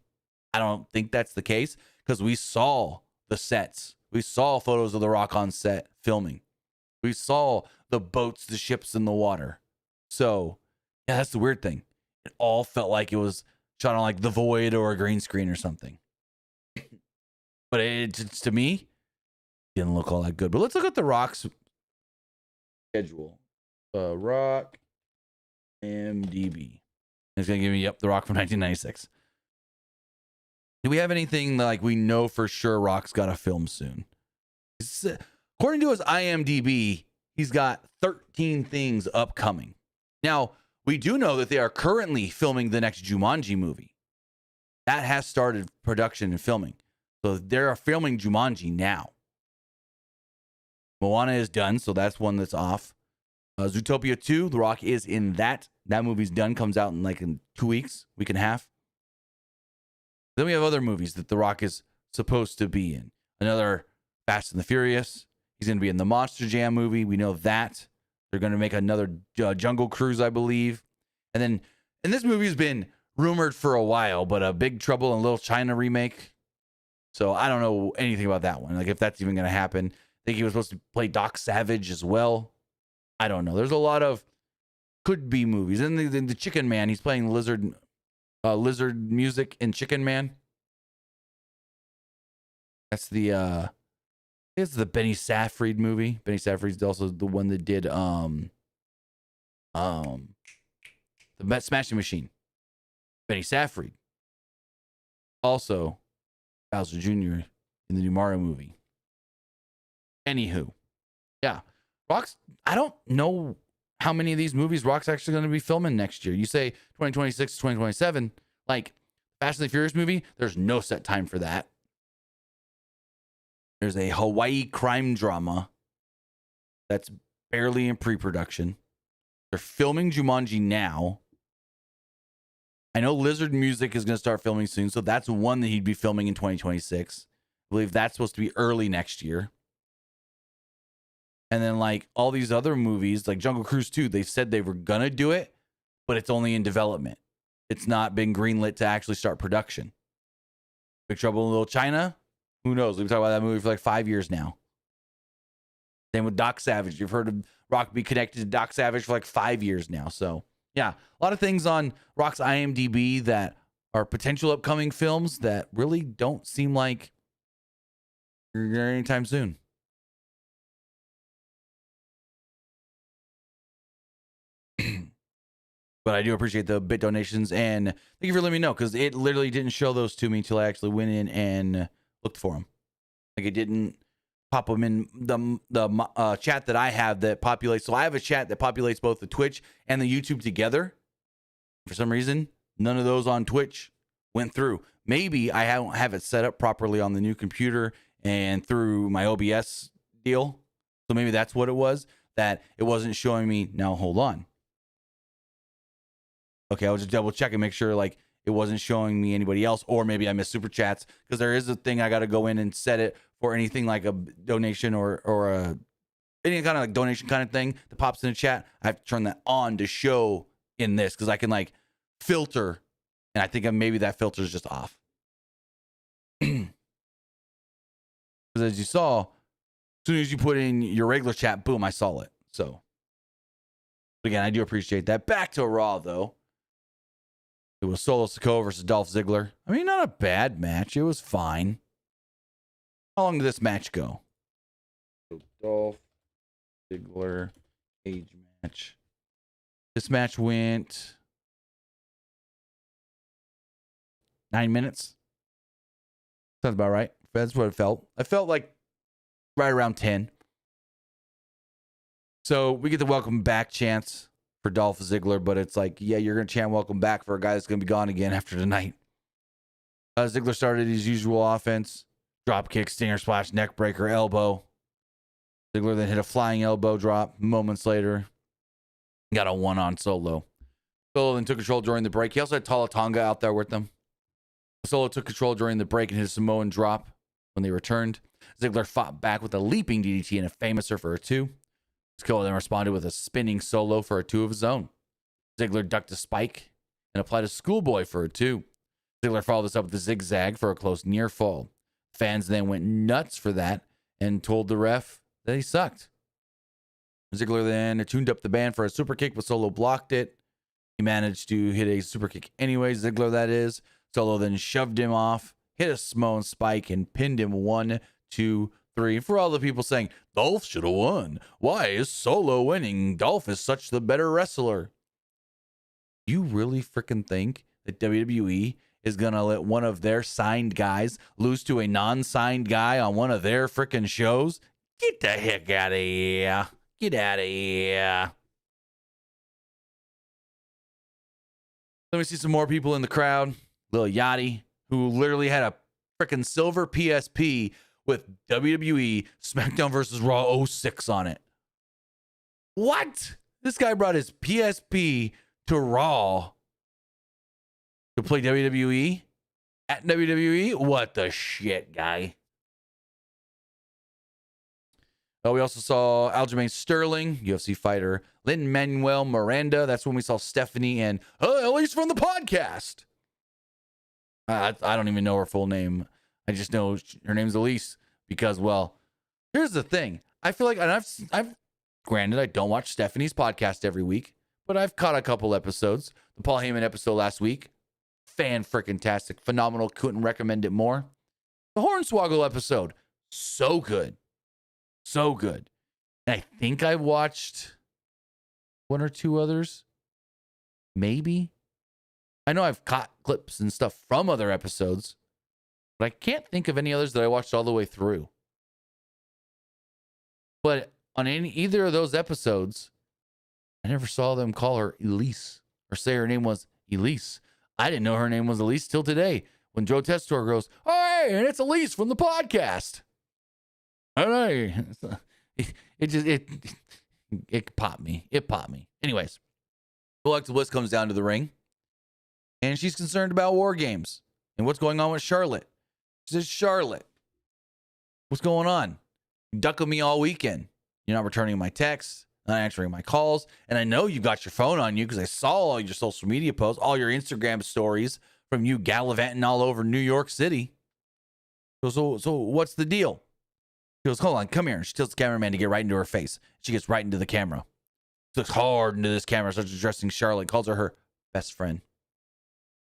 I don't think that's the case because we saw the sets. We saw photos of The Rock on set filming. We saw the boats, the ships in the water. So, yeah, that's the weird thing. It all felt like it was shot on like The Void or a green screen or something. But it just, to me, didn't look all that good. But let's look at The Rock's schedule. Rock MDB. It's going to give me, The Rock from 1996. Do we have anything like we know for sure Rock's got to film soon? According to his IMDb, he's got 13 things upcoming. Now, we do know that they are currently filming the next Jumanji movie. That has started production and filming. So they are filming Jumanji now. Moana is done, so that's one that's off. Zootopia 2, The Rock is in that. That movie's done, comes out in 2 weeks, week and a half. Then we have other movies that The Rock is supposed to be in. Another Fast and the Furious. He's going to be in the Monster Jam movie. We know that. They're going to make another Jungle Cruise, I believe. And then, and this movie's been rumored for a while, but a Big Trouble in Little China remake. So I don't know anything about that one. Like if that's even going to happen. I think he was supposed to play Doc Savage as well. I don't know. There's a lot of could be movies. And the Chicken Man, he's playing Lizard music in Chicken Man. That's the it's the Benny Safdie movie. Benny Safdie's also the one that did the Smashing Machine. Benny Safdie. Also Bowser Jr. in the new Mario movie. Anywho, yeah. Rock's, I don't know how many of these movies Rock's actually going to be filming next year. You say 2026 to 2027. Like, Fast and the Furious movie, there's no set time for that. There's a Hawaii crime drama that's barely in pre-production. They're filming Jumanji now. I know Lizard Music is going to start filming soon, so that's one that he'd be filming in 2026. I believe that's supposed to be early next year. And then, like, all these other movies, like Jungle Cruise 2, they said they were going to do it, but it's only in development. It's not been greenlit to actually start production. Big Trouble in Little China, who knows? We've talked about that movie for like 5 years now. Same with Doc Savage. You've heard of Rock be connected to Doc Savage for like 5 years now. So, yeah, a lot of things on Rock's IMDb that are potential upcoming films that really don't seem like they're anytime soon. But I do appreciate the bit donations, and thank you for letting me know, because it literally didn't show those to me until I actually went in and looked for them. Like, it didn't pop them in the chat that I have that populates. So I have a chat that populates both the Twitch and the YouTube together. For some reason, none of those on Twitch went through. Maybe I don't have it set up properly on the new computer and through my OBS deal. So maybe that's what it was, that it wasn't showing me. Now, hold on. Okay, I'll just double check and make sure like it wasn't showing me anybody else, or maybe I missed super chats, because there is a thing I got to go in and set it for anything like a donation or a any kind of like donation kind of thing that pops in the chat. I have to turn that on to show in this, because I can like filter, and I think maybe that filter is just off. Because as you saw, as soon as you put in your regular chat, boom, I saw it. So again, I do appreciate that. Back to Raw though. It was Solo Sikoa versus Dolph Ziggler. I mean, not a bad match. It was fine. How long did this match go? Dolph Ziggler cage match. This match went 9 minutes. Sounds about right. That's what it felt. I felt like right around 10. So we get the welcome back chance for Dolph Ziggler, but it's like, yeah, you're going to chant welcome back for a guy that's going to be gone again after tonight. Ziggler started his usual offense, Drop kick, stinger splash, neck breaker, elbow. Ziggler then hit a flying elbow drop. Moments later, got a 1 on Solo. Solo then took control during the break. He also had Tala Tonga out there with them. Solo took control during the break and hit a Samoan drop when they returned. Ziggler fought back with a leaping DDT and a famouser for a 2. Solo then responded with a spinning Solo for a 2 of his own. Ziggler ducked a spike and applied a schoolboy for a 2. Ziggler followed this up with a zigzag for a close near fall. Fans then went nuts for that and told the ref that he sucked. Ziggler then tuned up the band for a super kick, but Solo blocked it. He managed to hit a super kick anyway, Ziggler that is. Solo then shoved him off, hit a Samoan spike, and pinned him 1, 2, 3. For all the people saying, Dolph should have won. Why is Solo winning? Dolph is such the better wrestler. You really freaking think that WWE is going to let one of their signed guys lose to a non-signed guy on one of their freaking shows? Get the heck out of here. Get out of here. Let me see some more people in the crowd. Lil Yachty, who literally had a freaking silver PSP with WWE SmackDown vs. Raw 06 on it. What? This guy brought his PSP to Raw to play WWE at WWE? What the shit, guy? We also saw Aljamain Sterling, UFC fighter Lin-Manuel Miranda. That's when we saw Stephanie and Elise from the podcast. I don't even know her full name. I just know her name's Elise because, well, here's the thing. I feel like, and I've granted, I don't watch Stephanie's podcast every week, but I've caught a couple episodes. The Paul Heyman episode last week, fan-freaking-tastic, phenomenal. Couldn't recommend it more. The Hornswoggle episode, so good. So good. And I think I watched 1 or 2 others. Maybe. I know I've caught clips and stuff from other episodes, but I can't think of any others that I watched all the way through. But on either of those episodes, I never saw them call her Elise or say her name was Elise. I didn't know her name was Elise till today when Joe Testor goes, "Oh, hey, and it's Elise from the podcast." All right. It popped me. It popped me. Anyways, Alexa Bliss comes down to the ring, and she's concerned about War Games and what's going on with Charlotte. She says, "Charlotte, what's going on? You ducking me all weekend. You're not returning my texts, not answering my calls, and I know you got your phone on you because I saw all your social media posts, all your Instagram stories from you gallivanting all over New York City. So what's the deal?" She goes, "Hold on, come here." And she tells the cameraman to get right into her face. She gets right into the camera. She looks hard into this camera, starts addressing Charlotte, calls her best friend.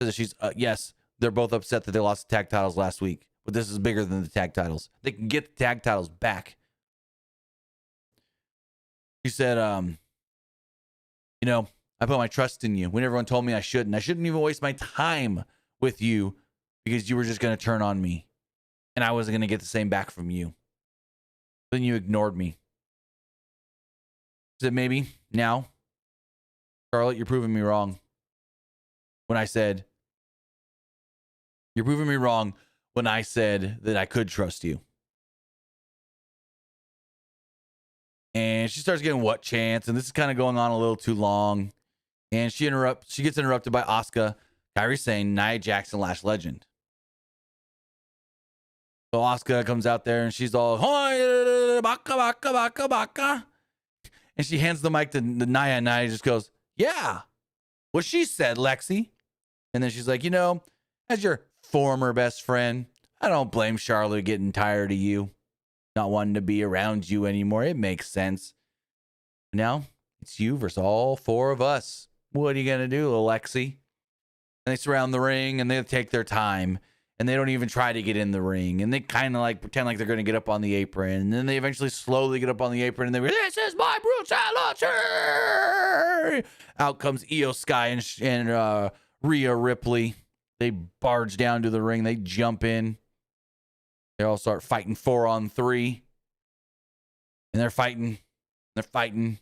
Says that she's, yes, they're both upset that they lost the tag titles last week, but this is bigger than the tag titles. They can get the tag titles back. She said, you know, I put my trust in you when everyone told me I shouldn't. I shouldn't even waste my time with you because you were just going to turn on me and I wasn't going to get the same back from you. Then you ignored me. She said, maybe now, Charlotte, you're proving me wrong. When I said, you're proving me wrong when I said that I could trust you. And she starts getting what chance, and this is kind of going on a little too long. And she gets interrupted by Asuka, Kairi Sane, Nia Jackson, Lash Legend. So Asuka comes out there and she's all, "Hoy, baka, baka, baka, baka." And she hands the mic to Nia, and Nia just goes, "Yeah, what she said, Lexi." And then she's like, "You know, as your former best friend, I don't blame Charlotte getting tired of you, not wanting to be around you anymore. It makes sense. Now it's you versus all 4 of us. What are you going to do, Lexi?" And they surround the ring and they take their time. And they don't even try to get in the ring. And they kind of like pretend like they're going to get up on the apron. And then they eventually slowly get up on the apron. And they go, "This is my brutality." Out comes Io Sky and Rhea Ripley. They barge down to the ring. They jump in. They all start fighting 4-on-3. And they're fighting. They're fighting.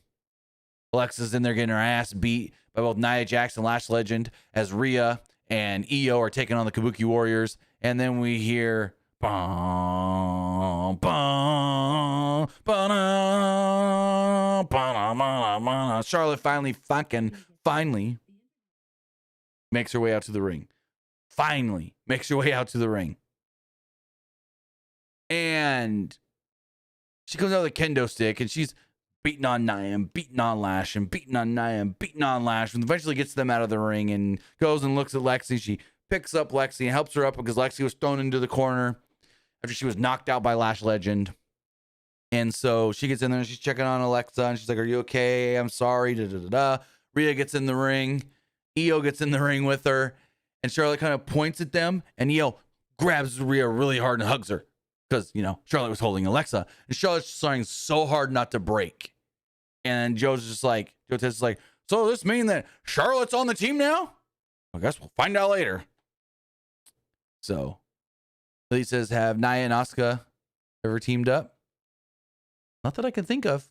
Alexa's in there getting her ass beat by both Nia Jackson, Lash Legend, as Rhea and Io are taking on the Kabuki Warriors. And then we hear Bum, bum, ba-da, ba-da, Charlotte finally makes her way out to the ring. Finally makes her way out to the ring. And she comes out with a kendo stick and she's beating on Nia, beating on Lash, and beating on Nia, beating on Lash, and eventually gets them out of the ring and goes and looks at Lexi. She picks up Lexi and helps her up because Lexi was thrown into the corner after she was knocked out by Lash Legend. And so she gets in there and she's checking on Alexa and she's like, "Are you okay? I'm sorry." Da, da, da, da. Rhea gets in the ring. Io gets in the ring with her. And Charlotte kind of points at them. And Io grabs Rhea really hard and hugs her. Because, you know, Charlotte was holding Alexa. And Charlotte's trying so hard not to break. And Joe Ted's like, "So does this mean that Charlotte's on the team now?" I guess we'll find out later. So Lee says, "Have Nia and Asuka ever teamed up?" Not that I can think of.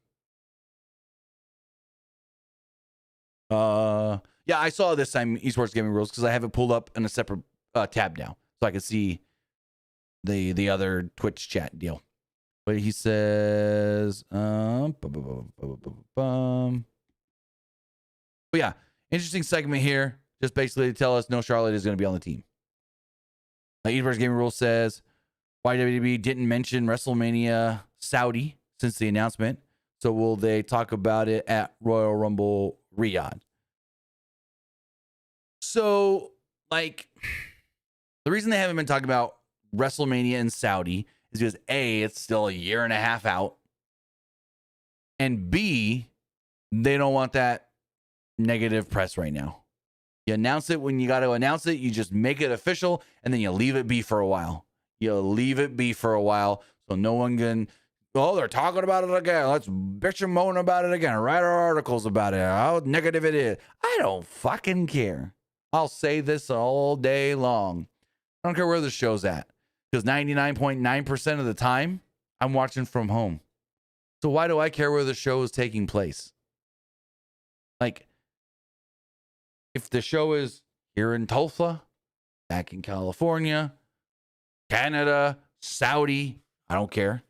Yeah, I saw this time Esports Gaming Rules because I have it pulled up in a separate tab now, so I can see the other Twitch chat deal. But he says, but yeah, interesting segment here. Just basically to tell us no Charlotte is going to be on the team. Esports Gaming Rules says, why WWE didn't mention WrestleMania Saudi since the announcement. So will they talk about it at Royal Rumble Riyadh? So, like, the reason they haven't been talking about WrestleMania in Saudi is because A, it's still a year and a half out. And B, they don't want that negative press right now. You announce it when you got to announce it. You just make it official, and then you leave it be for a while. You leave it be for a while so no one can, oh, they're talking about it again. Let's bitch and moan about it again. Write our articles about it. How negative it is. I don't fucking care. I'll say this all day long. I don't care where the show's at. Because 99.9% of the time, I'm watching from home. So why do I care where the show is taking place? Like, if the show is here in Tulsa, back in California, Canada, Saudi, I don't care.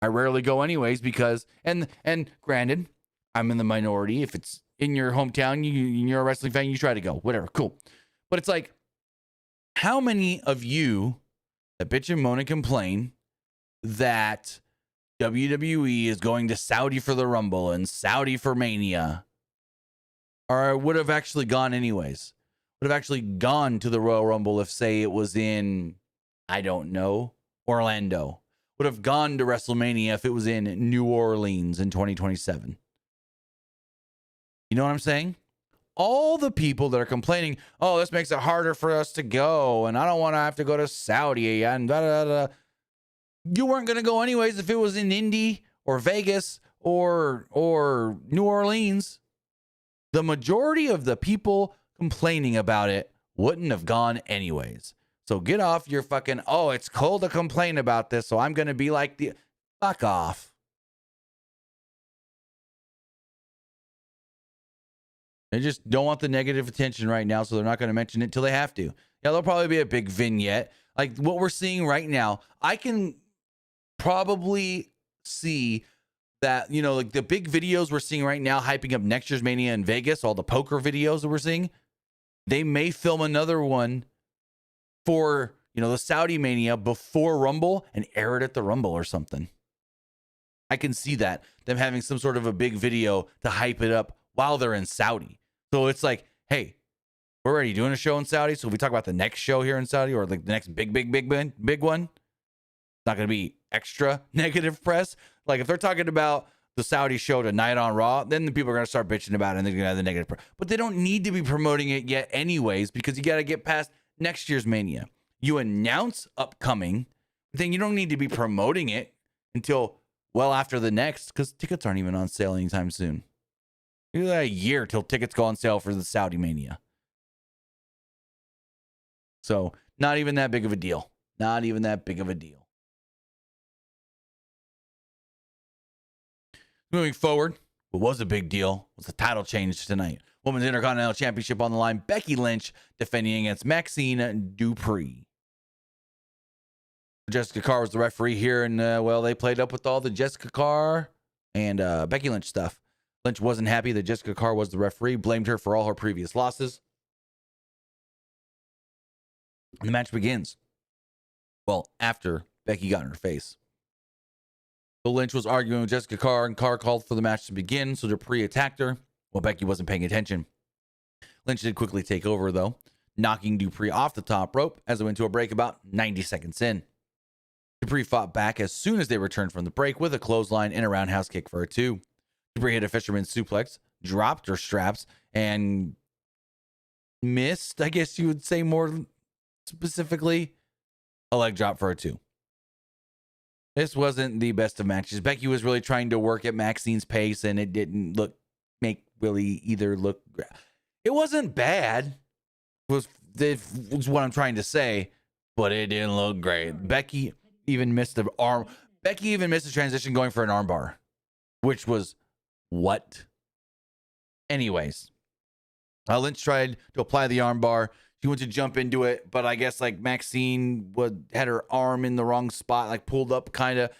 I rarely go anyways because, and granted, I'm in the minority. If it's in your hometown, you're a wrestling fan, you try to go, whatever, cool. But it's like, how many of you that bitch and moan and complain that WWE is going to Saudi for the Rumble and Saudi for Mania, or would have actually gone anyways? Would have actually gone to the Royal Rumble if, say, it was in, I don't know, Orlando. Would have gone to WrestleMania if it was in New Orleans in 2027. You know what I'm saying? All the people that are complaining, oh, this makes it harder for us to go, and I don't want to have to go to Saudi, and da da da. You weren't going to go anyways if it was in Indy or Vegas or New Orleans. The majority of the people complaining about it wouldn't have gone anyways. So get off your fucking, oh, it's cool to complain about this, so I'm going to be like the, fuck off. They just don't want the negative attention right now, so they're not going to mention it till they have to. Yeah, there'll probably be a big vignette. Like what we're seeing right now, I can probably see that, you know, like the big videos we're seeing right now, hyping up next year's Mania in Vegas, all the poker videos that we're seeing, they may film another one for, you know, the Saudi Mania before Rumble and air it at the Rumble or something. I can see that, them having some sort of a big video to hype it up while they're in Saudi. So it's like, hey, we're already doing a show in Saudi, so if we talk about the next show here in Saudi or like the next big one, it's not going to be extra negative press. Like if they're talking about the Saudi show tonight on Raw, then the people are going to start bitching about it and they're going to have the negative press. But they don't need to be promoting it yet anyways, because you got to get past next year's Mania. You announce upcoming, then you don't need to be promoting it until well after the next, because tickets aren't even on sale anytime soon. You got a year till tickets go on sale for the Saudi Mania. So not even that big of a deal. Not even that big of a deal. Moving forward, what was a big deal was the title change tonight. Women's Intercontinental Championship on the line. Becky Lynch defending against Maxine Dupree. Jessica Carr was the referee here, and well, they played up with all the Jessica Carr and Becky Lynch stuff. Lynch wasn't happy that Jessica Carr was the referee, blamed her for all her previous losses. And the match begins. Well, after Becky got in her face. So Lynch was arguing with Jessica Carr, and Carr called for the match to begin, so Dupree attacked her. Well, Becky wasn't paying attention. Lynch did quickly take over, though, knocking Dupree off the top rope as it went to a break about 90 seconds in. Dupree fought back as soon as they returned from the break with a clothesline and a roundhouse kick for a 2. Dupree hit a fisherman's suplex, dropped her straps, and missed, I guess you would say more specifically, a leg drop for a 2. This wasn't the best of matches. Becky was really trying to work at Maxine's pace, and it didn't make Willie either look. It wasn't bad, was what I'm trying to say, but it didn't look great. Becky even missed the arm. Becky even missed the transition going for an armbar, which was what? Anyways, Lynch tried to apply the armbar. She went to jump into it, but I guess like Maxine had her arm in the wrong spot, like pulled up kind of.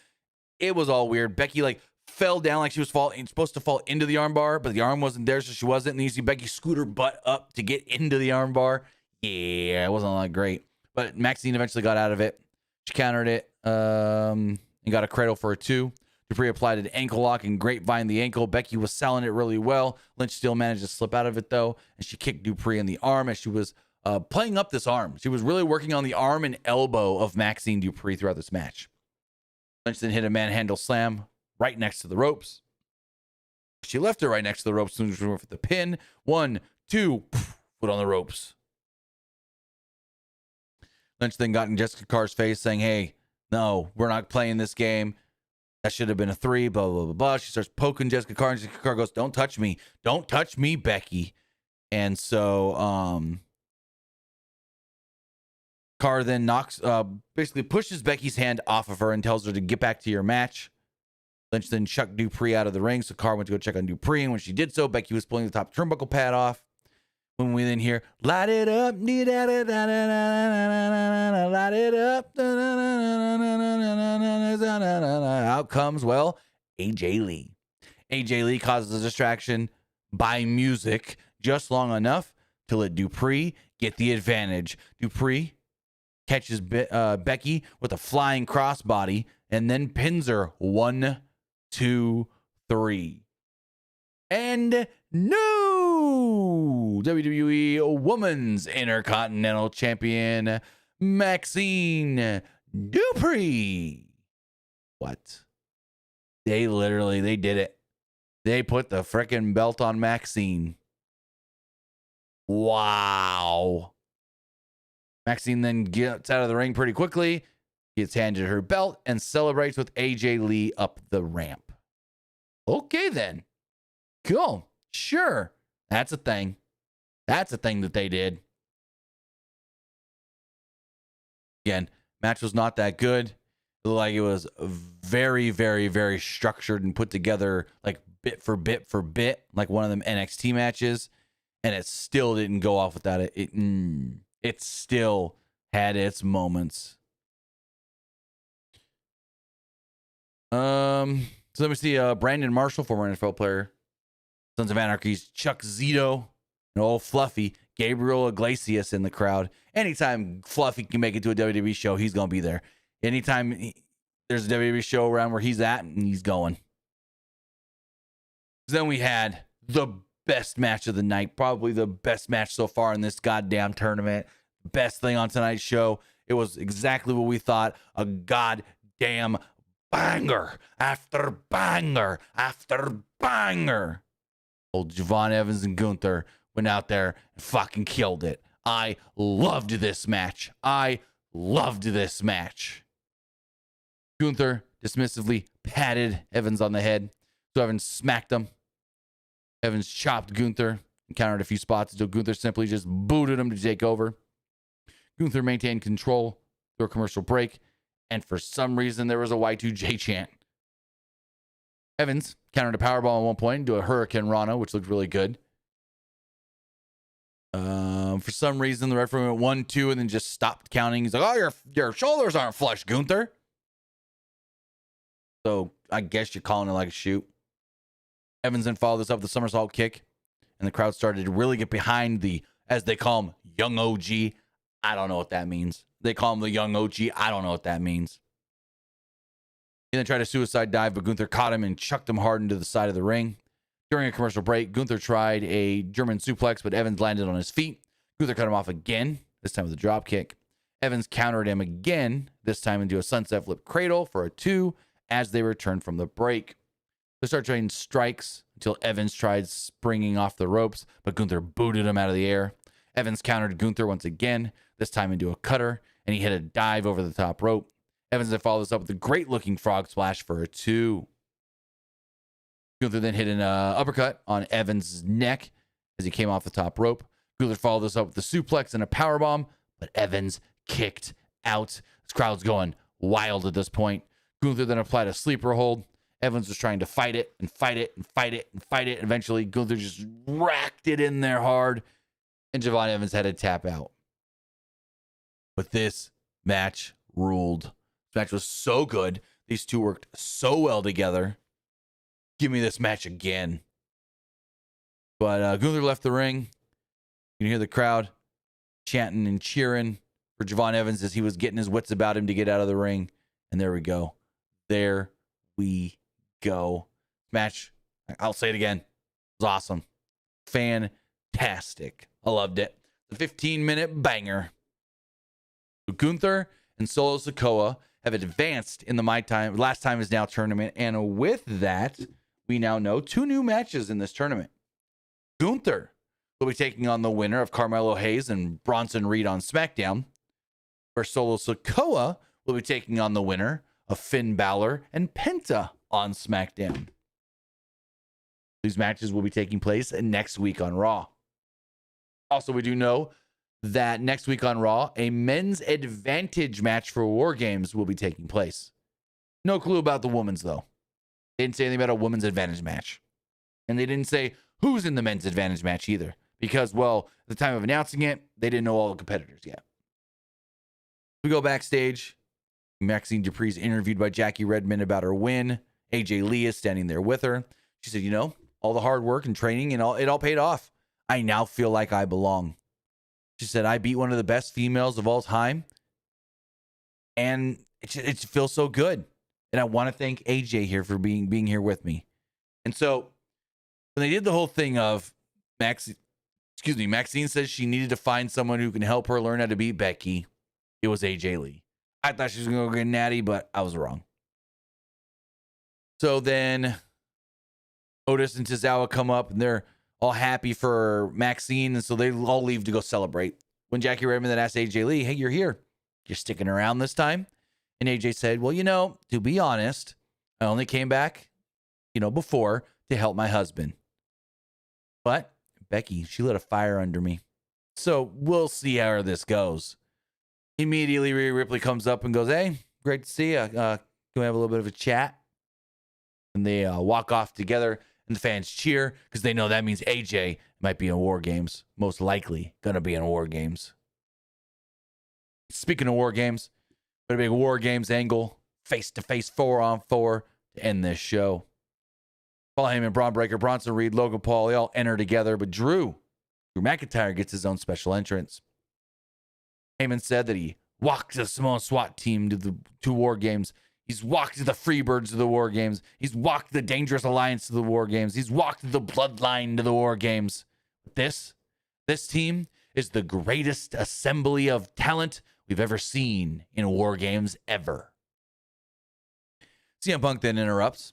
It was all weird. Becky like fell down like she was supposed to fall into the armbar, but the arm wasn't there, so she wasn't. And you see Becky scoot her butt up to get into the armbar. Yeah, it wasn't all that great. But Maxine eventually got out of it. She countered it and got a cradle for a 2. Dupree applied an ankle lock and grapevine the ankle. Becky was selling it really well. Lynch still managed to slip out of it, though, and she kicked Dupree in the arm as she was playing up this arm. She was really working on the arm and elbow of Maxine Dupree throughout this match. Lynch then hit a manhandle slam right next to the ropes. She left her right next to the ropes as soon as for the pin. 1, 2, foot on the ropes. Lynch then got in Jessica Carr's face saying, hey, no, we're not playing this game. That should have been a 3, blah, blah, blah, blah. She starts poking Jessica Carr, and Jessica Carr goes, don't touch me. Don't touch me, Becky. And so, Carr then basically pushes Becky's hand off of her and tells her to get back to your match. Lynch then chucked Dupree out of the ring, so Carr went to go check on Dupree, and when she did so, Becky was pulling the top turnbuckle pad off. When we then hear, light it up, light it up, out comes, well, AJ Lee. AJ Lee causes a distraction by music just long enough to let Dupree get the advantage. Dupree catches Becky with a flying crossbody and then pins her 1, 2, 3. And new WWE Women's Intercontinental Champion, Maxine Dupree. What? They did it. They put the frickin' belt on Maxine. Wow. Maxine then gets out of the ring pretty quickly, gets handed her belt, and celebrates with AJ Lee up the ramp. Okay, then. Cool. Sure. That's a thing. That's a thing that they did. Again, match was not that good. It looked like it was very, very, very structured and put together like bit for bit for bit, like one of them NXT matches. And it still didn't go off without it. It still had its moments. So let me see. Brandon Marshall, former NFL player, Sons of Anarchy's Chuck Zito, and old Fluffy, Gabriel Iglesias in the crowd. Anytime Fluffy can make it to a WWE show, he's going to be there. Anytime there's a WWE show around where he's at, and he's going. Then we had the best match of the night, probably the best match so far in this goddamn tournament. Best thing on tonight's show. It was exactly what we thought. A goddamn banger after banger after banger. Old Javon Evans and Gunther went out there and fucking killed it. I loved this match. Gunther dismissively patted Evans on the head. So Evans smacked him. Evans chopped Gunther and countered a few spots until Gunther simply just booted him to take over. Gunther maintained control through a commercial break, and for some reason there was a Y2J chant. Evans countered a powerball at one point into a Hurricane Rana, which looked really good. For some reason, the referee went 1-2 and then just stopped counting. He's like, "Oh, your shoulders aren't flush, Gunther." So I guess you're calling it like a shoot. Evans then followed this up with the somersault kick, and the crowd started to really get behind the, as they call him, young OG. I don't know what that means. They call him the young OG. I don't know what that means. He then tried a suicide dive, but Gunther caught him and chucked him hard into the side of the ring. During a commercial break, Gunther tried a German suplex, but Evans landed on his feet. Gunther cut him off again, this time with a drop kick. Evans countered him again, this time into a sunset flip cradle for a 2 as they returned from the break. They started trading strikes until Evans tried springing off the ropes, but Gunther booted him out of the air. Evans countered Gunther once again, this time into a cutter, and he hit a dive over the top rope. Evans then followed this up with a great-looking frog splash for a 2. Gunther then hit an uppercut on Evans' neck as he came off the top rope. Gunther followed this up with a suplex and a powerbomb, but Evans kicked out. This crowd's going wild at this point. Gunther then applied a sleeper hold. Evans was trying to fight it and fight it and fight it and fight it. Eventually, Gunther just racked it in there hard, and Javon Evans had to tap out. But this match ruled. This match was so good. These two worked so well together. Give me this match again. But Gunther left the ring. You can hear the crowd chanting and cheering for Javon Evans as he was getting his wits about him to get out of the ring. And there we go. There we go. Match, I'll say it again. It was awesome. Fantastic. I loved it. The 15-minute banger. Gunther and Solo Sikoa have advanced in the Last Time Is Now tournament. And with that, we now know 2 new matches in this tournament. Gunther will be taking on the winner of Carmelo Hayes and Bronson Reed on SmackDown, where Solo Sikoa will be taking on the winner of Finn Balor and Penta on SmackDown. These matches will be taking place next week on Raw. Also, we do know that next week on Raw, a men's advantage match for War Games will be taking place. No clue about the women's, though. They didn't say anything about a women's advantage match. And they didn't say who's in the men's advantage match either. Because, well, at the time of announcing it, they didn't know all the competitors yet. We go backstage. Maxine Dupree's interviewed by Jackie Redmond about her win. AJ Lee is standing there with her. She said, all the hard work and training and it all paid off. I now feel like I belong. She said, I beat one of the best females of all time. And it feels so good. And I want to thank AJ here for being here with me. And so when they did the whole thing of Maxine says she needed to find someone who can help her learn how to beat Becky. It was AJ Lee. I thought she was going to go get Natty, but I was wrong. So then Otis and Tozawa come up and they're all happy for Maxine. And so they all leave to go celebrate. When Jackie Redmond then asked AJ Lee, hey, you're here. You're sticking around this time? And AJ said, well, to be honest, I only came back, before to help my husband. But Becky, she lit a fire under me. So we'll see how this goes. Immediately, Rhea Ripley comes up and goes, hey, great to see you. Can we have a little bit of a chat? And they walk off together, and the fans cheer because they know that means AJ might be in War Games. Most likely going to be in War Games. Speaking of War Games, a big War Games angle, face-to-face 4-on-4 to end this show. Paul Heyman, Braun Breaker, Bronson Reed, Logan Paul, they all enter together, but Drew McIntyre gets his own special entrance. Heyman said that he walked the Samoan SWAT team to the 2 War Games. He's walked the Freebirds to the War Games. He's walked the Dangerous Alliance to the War Games. He's walked the Bloodline to the War Games. This team is the greatest assembly of talent we've ever seen in War Games ever. CM Punk then interrupts.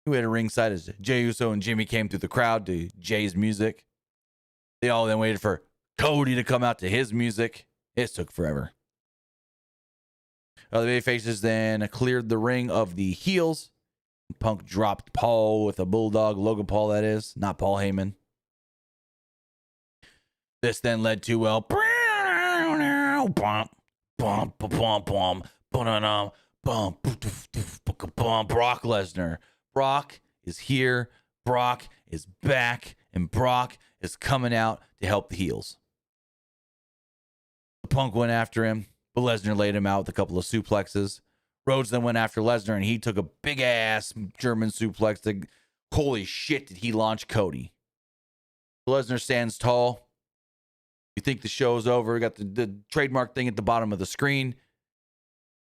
Who had a ringside as Jey Uso and Jimmy came through the crowd to Jay's music. They all then waited for Cody to come out to his music. It took forever. The babyfaces then cleared the ring of the heels. Punk dropped Paul with a bulldog. Logan Paul, that is. Not Paul Heyman. This then led to, Brock Lesnar. Brock is here. Brock is back. And Brock is coming out to help the heels. Punk went after him, but Lesnar laid him out with a couple of suplexes. Rhodes then went after Lesnar, and he took a big-ass German suplex. Holy shit, did he launch Cody. Lesnar stands tall. You think the show's over. We got the trademark thing at the bottom of the screen,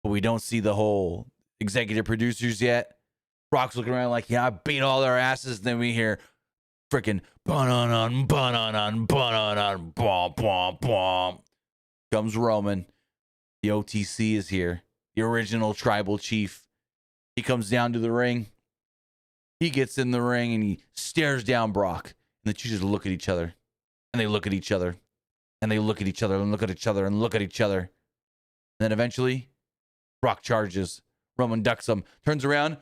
but we don't see the whole executive producers yet. Brock's looking around like, yeah, I beat all their asses. Then we hear freaking ba-na-nan, ba-na-nan, ba-na-nan, bom, bom, bom. Comes Roman. The OTC is here. The original tribal chief. He comes down to the ring. He gets in the ring and he stares down Brock. And the two just look at each other. And they look at each other. And they look at each other and look at each other and look at each other. And then eventually, Brock charges. Roman ducks him. Turns around.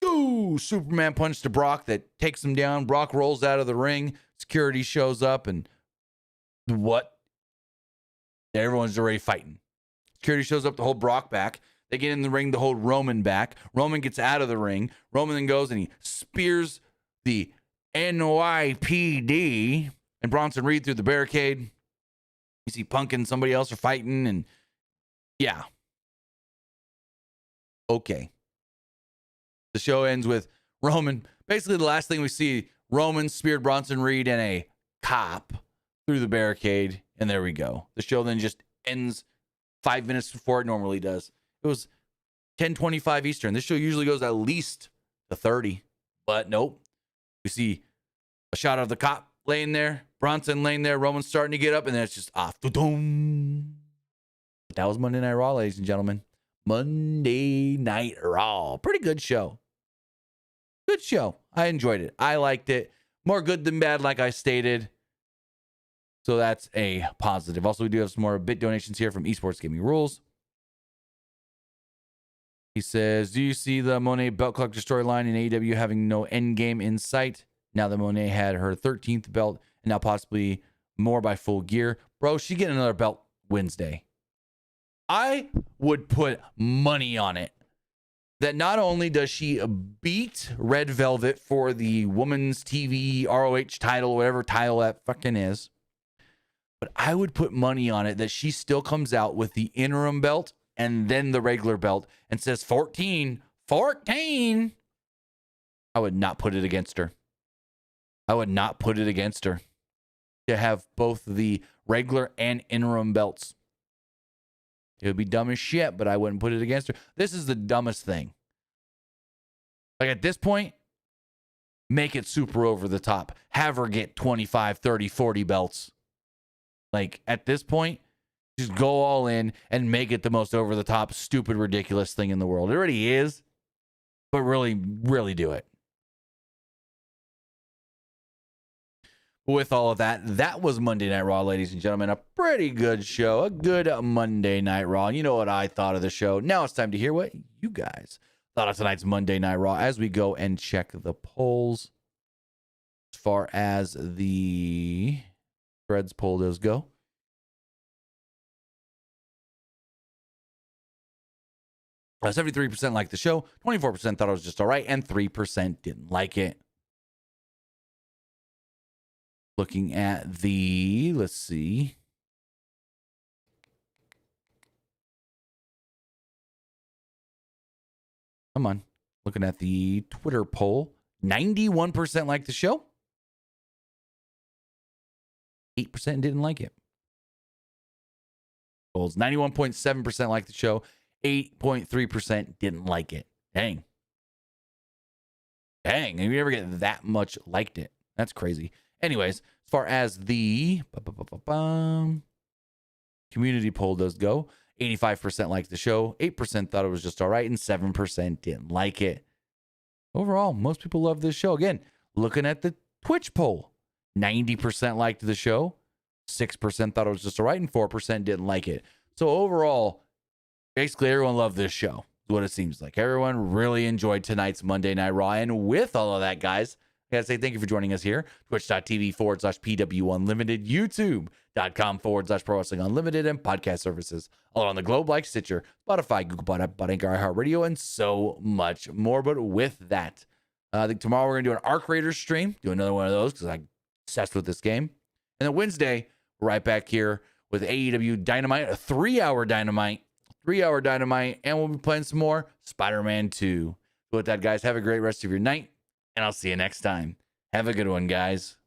Ooh, Superman punch to Brock that takes him down. Brock rolls out of the ring. Security shows up and what? Everyone's already fighting. Security shows up to hold Brock back. They get in the ring to hold Roman back. Roman gets out of the ring. Roman then goes and he spears the NYPD and Bronson Reed through the barricade. You see Punk and somebody else are fighting and yeah. Okay. The show ends with Roman. Basically, the last thing we see, Roman speared Bronson Reed and a cop through the barricade. And there we go. The show then just ends 5 minutes before it normally does. It was 10:25 Eastern. This show usually goes at least to 30. But nope. We see a shot of the cop laying there. Bronson laying there. Roman's starting to get up. And then it's just off. That was Monday Night Raw, ladies and gentlemen. Monday Night Raw. Pretty good show. Good show. I enjoyed it. I liked it. More good than bad, like I stated. So that's a positive. Also, we do have some more bit donations here from Esports Gaming Rules. He says, do you see the Monet belt collector storyline in AEW having no end game in sight? Now that Monet had her 13th belt and now possibly more by Full Gear. Bro, she getting another belt Wednesday. I would put money on it that not only does she beat Red Velvet for the women's TV ROH title, whatever title that fucking is, but I would put money on it that she still comes out with the interim belt and then the regular belt and says 14. I would not put it against her. I would not put it against her to have both the regular and interim belts. It would be dumb as shit, but I wouldn't put it against her. This is the dumbest thing. Like at this point, make it super over the top. Have her get 25, 30, 40 belts. Like at this point, just go all in and make it the most over the top, stupid, ridiculous thing in the world. It already is, but really, really do it. With all of that, that was Monday Night Raw, ladies and gentlemen. A pretty good show. A good Monday Night Raw. You know what I thought of the show. Now it's time to hear what you guys thought of tonight's Monday Night Raw as we go and check the polls. As far as the Threads poll does go. Uh, 73% liked the show. 24% thought it was just all right. And 3% didn't like it. Looking at the, let's see. Come on. Looking at the Twitter poll. 91% liked the show. 8% didn't like it. Polls. 91.7% liked the show. 8.3% didn't like it. Dang. Dang. You ever get that much liked it? That's crazy. Anyways, as far as the community poll does go, 85% liked the show, 8% thought it was just all right, and 7% didn't like it. Overall, most people love this show. Again, looking at the Twitch poll, 90% liked the show, 6% thought it was just all right, and 4% didn't like it. So overall, basically everyone loved this show, is what it seems like. Everyone really enjoyed tonight's Monday Night Raw. And with all of that, guys, I gotta say thank you for joining us here. Twitch.tv/PWU Unlimited, YouTube.com/Pro Wrestling Unlimited, and podcast services all around the globe like Stitcher, Spotify, Google Podcast, Anchor, iHeartRadio, and so much more. But with that, I think tomorrow we're gonna do an Arc Raiders stream, do another one of those because I'm obsessed with this game. And then Wednesday, we're right back here with AEW Dynamite, a 3-hour Dynamite, and we'll be playing some more Spider-Man 2. So with that, guys, have a great rest of your night, and I'll see you next time. Have a good one, guys.